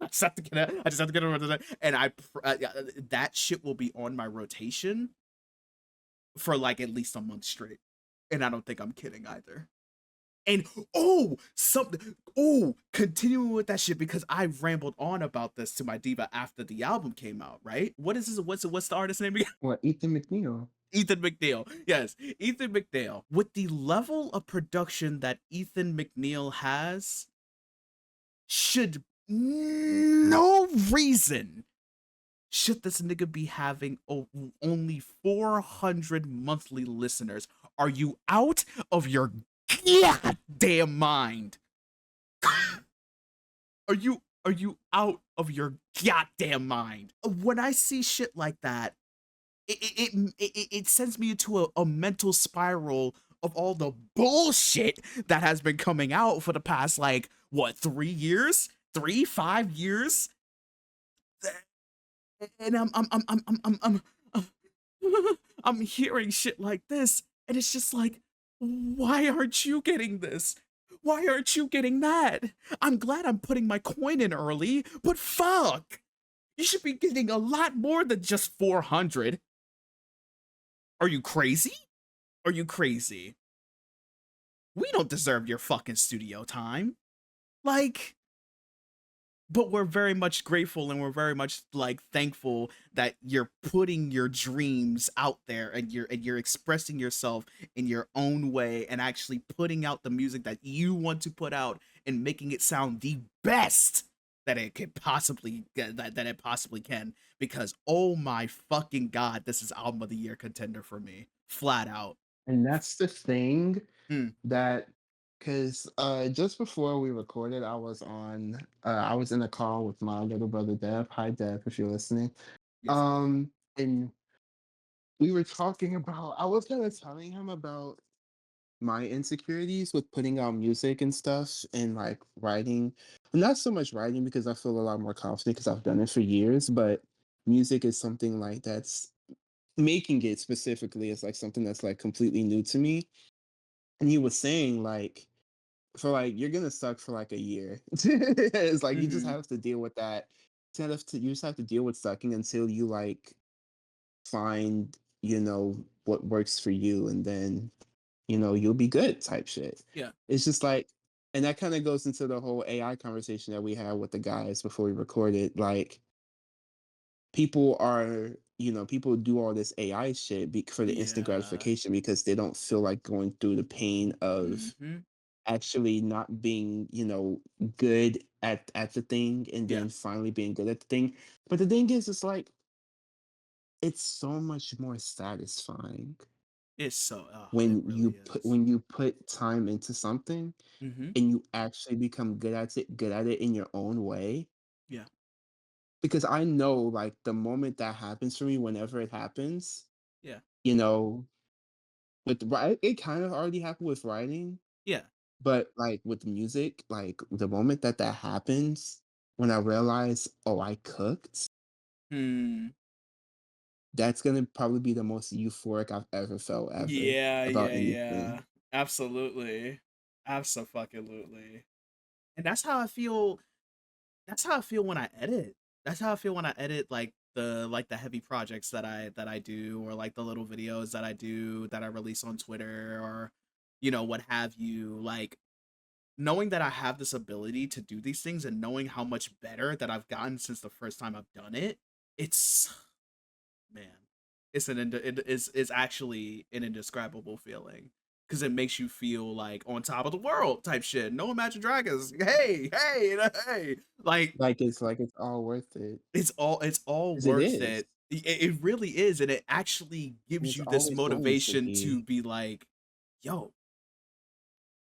I just have to get over that, and that shit will be on my rotation for like at least a month straight, and I don't think I'm kidding either. And continuing with that shit, because I rambled on about this to my diva after the album came out, right? What is this? What's the artist name again? What, Ethan McNeil? Ethan McNeil. Yes, Ethan McNeil. With the level of production that Ethan McNeil has, should no reason should this nigga be having only 400 monthly listeners. Are you out of your goddamn mind? Are you out of your goddamn mind? When I see shit like that, it sends me into a mental spiral of all the bullshit that has been coming out for the past, like, what, 3 years? 5 years? And I'm hearing shit like this, and it's just like, why aren't you getting this? Why aren't you getting that? I'm glad I'm putting my coin in early, but fuck! You should be getting a lot more than just 400. Are you crazy? Are you crazy? We don't deserve your fucking studio time. Like, but we're very much grateful, and we're very much like thankful that you're putting your dreams out there, and you're expressing yourself in your own way, and actually putting out the music that you want to put out, and making it sound the best that it could possibly that it possibly can. Because oh my fucking god, this is album of the year contender for me, flat out. And that's the thing Hmm. that, because just before we recorded, I was in a call with my little brother Dev. Hi Dev, if you're listening. Yes. And we were talking about, I was kind of telling him about my insecurities with putting out music and stuff, and like writing. Not so much writing, because I feel a lot more confident because I've done it for years, but music is something like that's making it specifically is like something that's like completely new to me. And he was saying like, for like, you're gonna suck for like a year. It's like you just Mm-hmm. have to deal with that. You just have to deal with sucking until you like find, what works for you, and then you'll be good type shit. Yeah. It's just like, and that kind of goes into the whole AI conversation that we had with the guys before we recorded. Like, people do all this AI shit for the instant Yeah. gratification, because they don't feel like going through the pain of Mm-hmm. actually not being, good at the thing, and Yeah. then finally being good at the thing. But the thing is, it's like, it's so much more satisfying It's so, oh, it when you really put is. time into something, Mm-hmm. and you actually become good at it in your own way. Yeah. Because I know, like, the moment that happens for me, whenever it happens, Yeah. you know, it kind of already happened with writing, Yeah. but like with music, like the moment that happens, when I realize, oh, I cooked, Hmm. that's gonna probably be the most euphoric I've ever felt ever Yeah, about yeah, yeah. anything. Absolutely. Absolutely. And that's how I feel when I edit. That's how I feel when I edit, like the heavy projects that I do, or like the little videos that I do that I release on Twitter, or what have you. Like, knowing that I have this ability to do these things, and knowing how much better that I've gotten since the first time I've done it, it's, man, it's actually an indescribable feeling, because it makes you feel like on top of the world type shit. No Imagine Dragons. Hey, hey, hey. Like, It's all worth it. it's all 'Cause it worth is. it. It really is, and it actually And gives it's you this always going to motivation to be. be like, yo,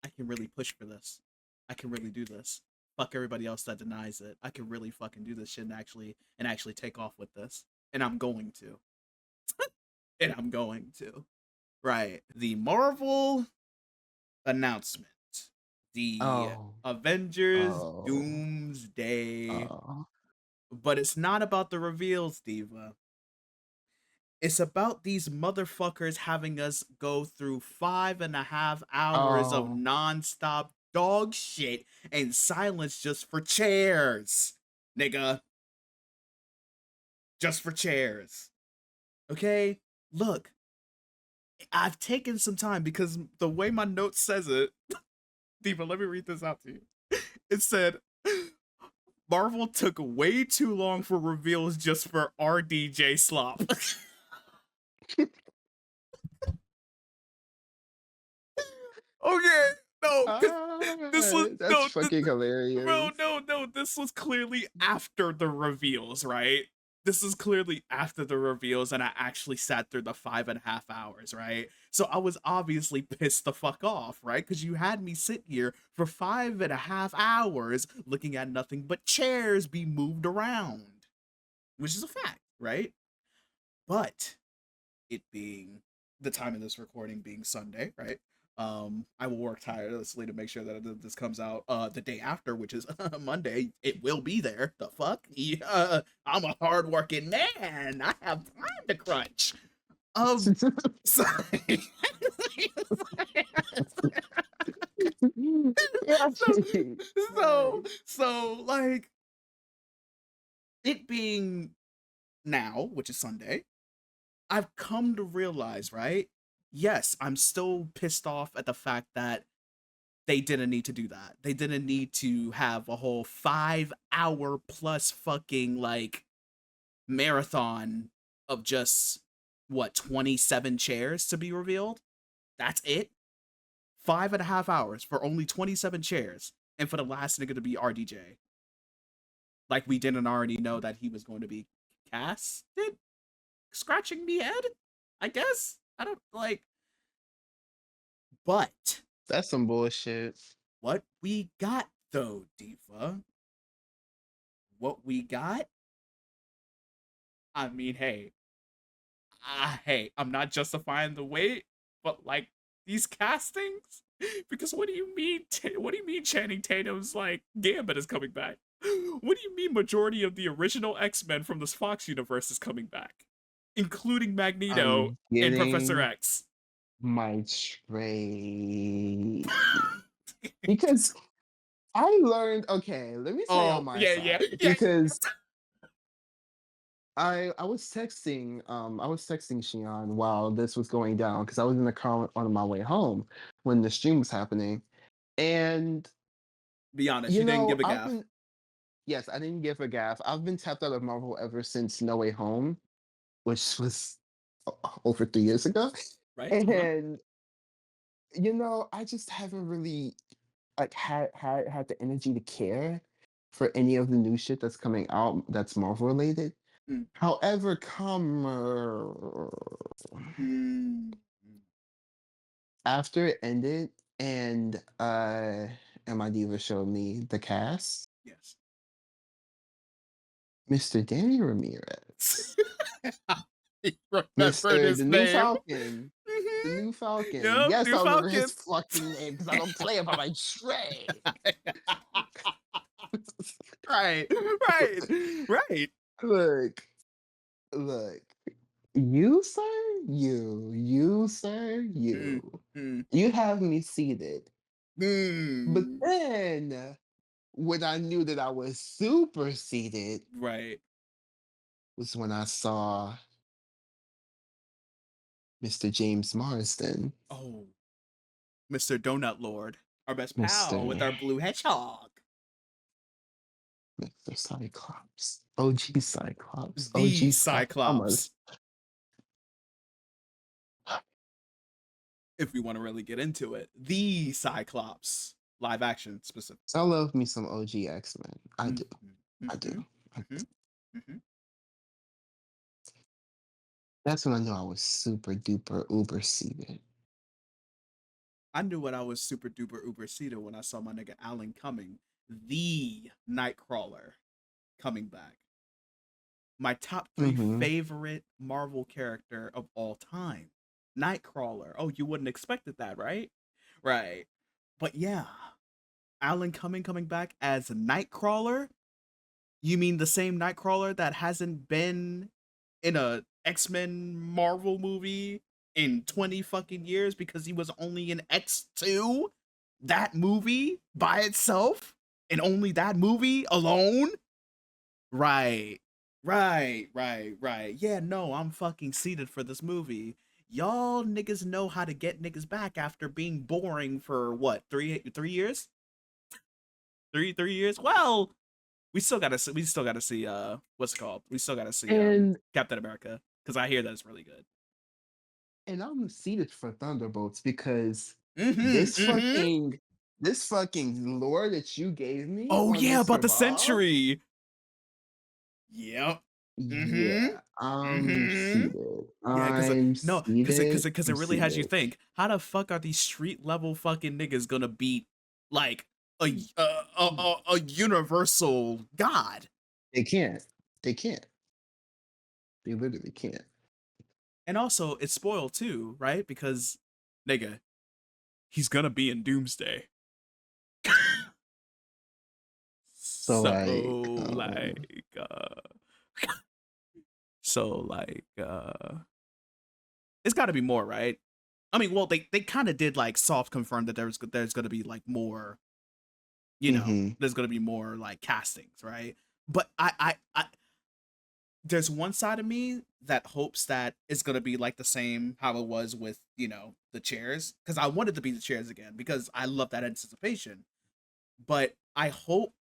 I can really push for this. I can really do this. Fuck everybody else that denies it. I can really fucking do this shit, and actually take off with this. And I'm going to. And I'm going to. Right. The Marvel announcement. The Oh, Avengers oh, Doomsday. oh. But it's not about the reveals, Diva. It's about these motherfuckers having us go through 5.5 hours of Oh, nonstop dog shit and silence just for chairs. Nigga, just for chairs. Okay? Look, I've taken some time because the way my note says it, Diva, let me read this out to you. It said, Marvel took way too long for reveals just for RDJ slop. Okay, no, this was that's no, fucking bro, hilarious. no. This was clearly after the reveals, right? This is clearly after the reveals, and I actually sat through the 5.5 hours, right? So I was obviously pissed the fuck off, right? Because you had me sit here for 5.5 hours looking at nothing but chairs be moved around, which is a fact, right? But it being the time of this recording being Sunday, right? I will work tirelessly to make sure that this comes out the day after, which is Monday. It will be there. The fuck? Yeah, I'm a hardworking man. I have time to crunch. So, so like it being now, which is Sunday, I've come to realize, right? Yes, I'm still pissed off at the fact that they didn't need to do that. They didn't need to have a whole 5 hour plus fucking like marathon of just what 27 chairs to be revealed. That's it. 5.5 hours for only 27 chairs, and for the last nigga to be RDJ. Like we didn't already know that he was going to be casted, scratching me head. I guess I don't like. But That's some bullshit. what we got though, Diva, what we got, I mean, hey, I'm not justifying the wait, but like these castings, because what do you mean? What do you mean Channing Tatum's like Gambit is coming back? What do you mean majority of the original X-Men from this Fox universe is coming back, including Magneto I'm and Professor getting X? my trade because I learned. Okay, let me say on Oh my yeah, side because I was texting Xion while this was going down because I was in the car on my way home when the stream was happening, and Be honest, you you didn't know give a I've gaff, been yes, I didn't give a gaff. I've been tapped out of Marvel ever since No Way Home, which was over 3 years ago, right? and you know I just haven't really like had the energy to care for any of the new shit that's coming out that's Marvel related. Mm. However, Mm. after it ended and and my diva showed me the cast, Yes. Mr. Danny Ramirez, He remembered Mr. his the new name. Falcon. The new Falcon. Yep, Yes, new I remember his Falcon. fucking name because I don't play about my trade. Right, right. Look, look. You, sir, you, sir, Mm, you. mm, You have me seated. But mm. then, when I knew that I was superseded, Right. was when I saw Mr. James Marsden, Oh, Mr. Donut Lord, our best pal with Mr. our blue hedgehog, Mr. Cyclops, OG Cyclops, the OG Scott Summers. Cyclops. If we want to really get into it, the Cyclops, live action specific. I love me some OG X-Men. I do. Mm-hmm, I do. mm-hmm, mm-hmm. That's when I knew I was super duper uber seated. I knew what I was super duper uber seated when I saw my nigga Alan Cumming, the Nightcrawler, coming back. My top three Mm-hmm. favorite Marvel character of all time, Nightcrawler. Oh, you wouldn't expected that, right? Right. But yeah, Alan Cumming coming back as Nightcrawler. You mean the same Nightcrawler that hasn't been in a X-Men Marvel movie in 20 fucking years because he was only in X2, that movie by itself, and only that movie alone. Right. Right. Yeah, no, I'm fucking seated for this movie. Y'all niggas know how to get niggas back after being boring for what, 3 years? 3 years? Well, we still gotta see what's it called? We still gotta see And Captain America. Because I hear that it's really good. and I'm seated for Thunderbolts because this Mm-hmm. fucking this fucking lore that you gave me Oh on yeah, about Mr. the Bob. century. Yep. Mm-hmm. Yeah, I'm Mm-hmm. seated. Yeah, I'm no, because seated. it I'm really has you seated. think. How the fuck are these street level fucking niggas gonna beat like a universal god? They can't. They can't. They literally can't. And also, it's spoiled too, right? Because nigga, he's gonna be in Doomsday. So So like, like, so like, it's got to be more, right? I mean, well, they kind of did like soft confirm that there's gonna be like more, mhm, there's gonna be more like castings, right? But I there's one side of me that hopes that it's gonna be like the same how it was with the chairs, because I wanted to be the chairs again because I love that anticipation. But I hope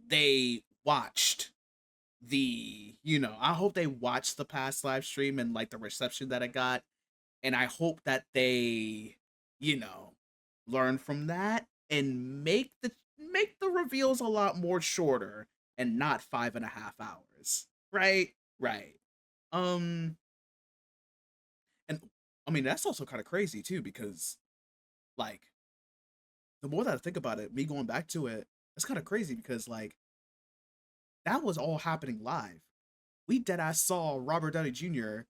they watched I hope they watched the past live stream and like the reception that I got, and I hope that they you know learn from that and make the reveals a lot more shorter and not 5.5 hours, right. um and I mean that's also kind of crazy too, because like the more that I think about it, me going back to it, it's kind of crazy because like that was all happening live. We dead ass saw Robert Downey Jr.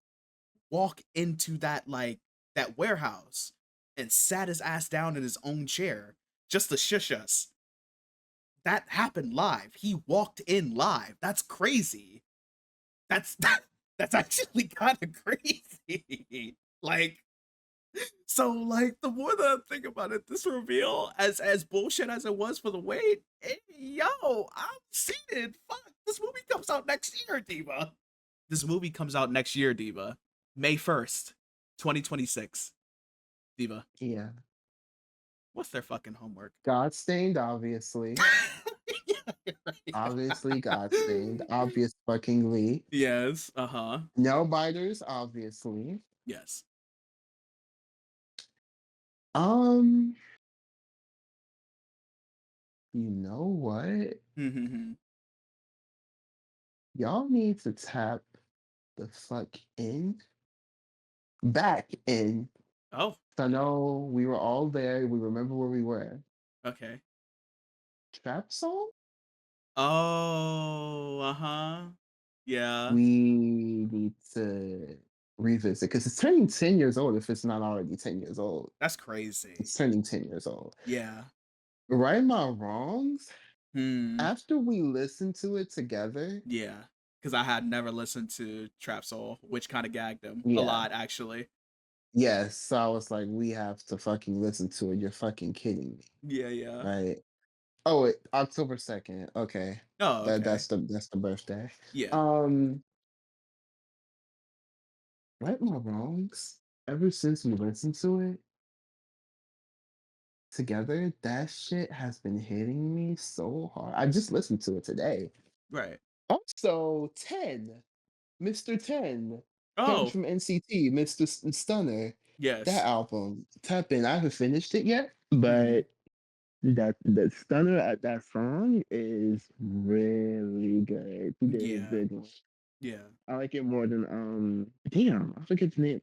walk into that warehouse and sat his ass down in his own chair just to shush us. That happened live. He walked in live. That's crazy. That's that's actually kind of crazy. Like, so like the more that I think about it, this reveal, as bullshit as it was for the wait, hey, yo, I'm seated. Fuck, this movie comes out next year, Diva. This movie comes out next year, Diva. May 1st, 2026. Diva, yeah. what's their fucking homework? Godstained, obviously. Yeah, right. Obviously, Godstained. Obvious fuckingly. Yes. Uh-huh. No biters, obviously. Yes. Um, you know what? Mm-hmm. Y'all need to tap the fuck in. Back in. Oh, I know we were all there. We remember where we were. okay. Trap song? Oh, uh-huh. Yeah. We need to revisit because it's turning 10 years old if it's not already 10 years old. That's crazy. It's turning 10 years old. Yeah. Right my wrongs, Hmm. after we listened to it together, Yeah. Because I had never listened to Trap Soul, which kind of gagged him a yeah, lot, actually. yes, so I was like, we have to fucking listen to it. You're fucking kidding me, Yeah. right? Oh, wait, October 2nd. Okay. Oh, okay. That's the birthday. Yeah. Um, right my wrongs, ever since we listened to it together, that shit has been hitting me so hard. I just listened to it today. Right. Also, 10, Mr. 10, Punch Oh, from NCT, Mr. Stunner. That yes. album, Tap In. I haven't finished it yet, Mm-hmm. but that Stunner at that song is really good. He did a Yeah. good one. Yeah. I like it more than damn, I forget the name.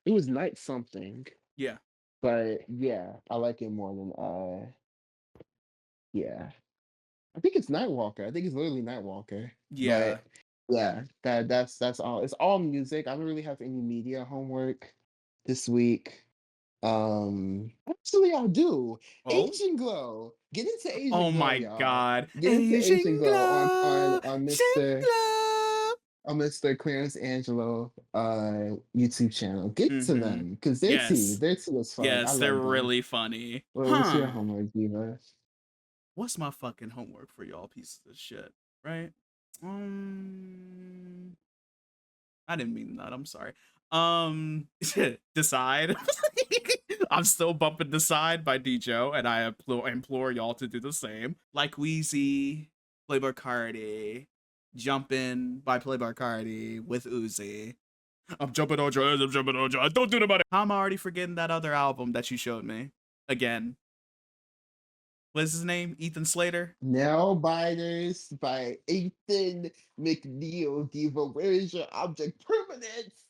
It was Night something. Yeah. But yeah, I like it more than yeah. I think it's Nightwalker. I think it's literally Nightwalker. Yeah. But yeah, that's all. It's all music. I don't really have any media homework this week. Actually I do. Oh? Asian Glow. Get into Oh Asian Glow, my y'all. god. Get into Asian Asian Glow Glow. on Asian Mr. Glow. Mr. Clarence Angelo YouTube channel. Get to them because their Yes. tea is fun. I Yes, love they're them. really funny. What's your homework, Diva? What's my fucking homework for y'all pieces of shit, right? I didn't mean that. I'm sorry. Decide. I'm still bumping Decide by Djo, and I implore y'all to do the same. Like Wheezy, Playboy Cardi, Jumpin' by Playboy Cardi with Uzi. I'm jumping on drugs, I'm jumping on drugs. Don't do the money. I'm already forgetting that other album that you showed me. Again. What's his name? Ethan Slater? Nail Biters by Ethan McNeil. Diva, where is your object permanence?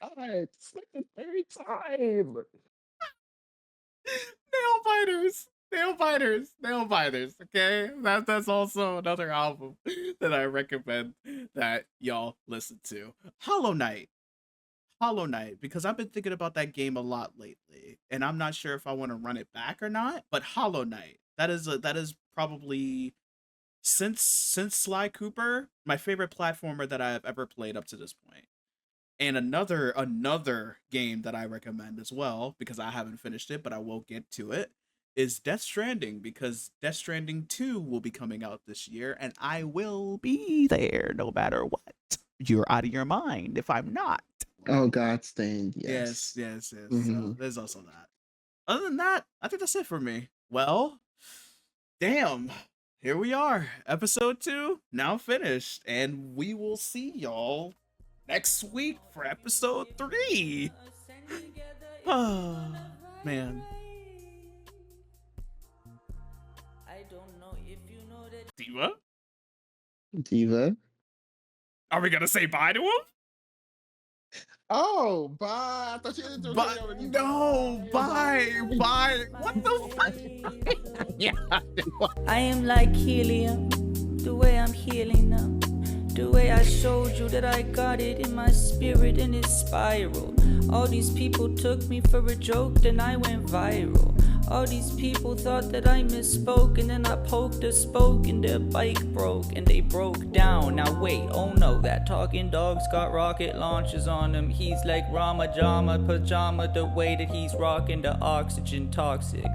Oh my god, it's like the third time. Nail biters, okay? That's also another album that I recommend that y'all listen to. Hollow Knight, because I've been thinking about that game a lot lately, and I'm not sure if I want to run it back or not, but Hollow Knight, that is probably, since Sly Cooper, my favorite platformer that I have ever played up to this point. And another game that I recommend as well, because I haven't finished it, but I will get to it, is Death Stranding, because Death Stranding 2 will be coming out this year, and I will be there no matter what. You're out of your mind if I'm not. Oh, Godstained, yes. Yes. So there's also that. Other than that, I think that's it for me. Well, damn. Here we are. Episode 2, now finished. And we will see y'all next week for episode 3. Oh, man. Diva? Are we gonna say bye to him? Oh, bye. I thought you didn't do No, bye. What the fuck? Yeah. I am like helium, the way I'm healing now. The way I showed you that I got it in my spirit in its spiral. All these people took me for a joke, then I went viral. All these people thought that I misspoke, and then I poked a spoke and their bike broke and they broke down. Now wait, oh no, that talking dog's got rocket launchers on him. He's like Rama Jama Pajama, the way that he's rocking the oxygen toxic.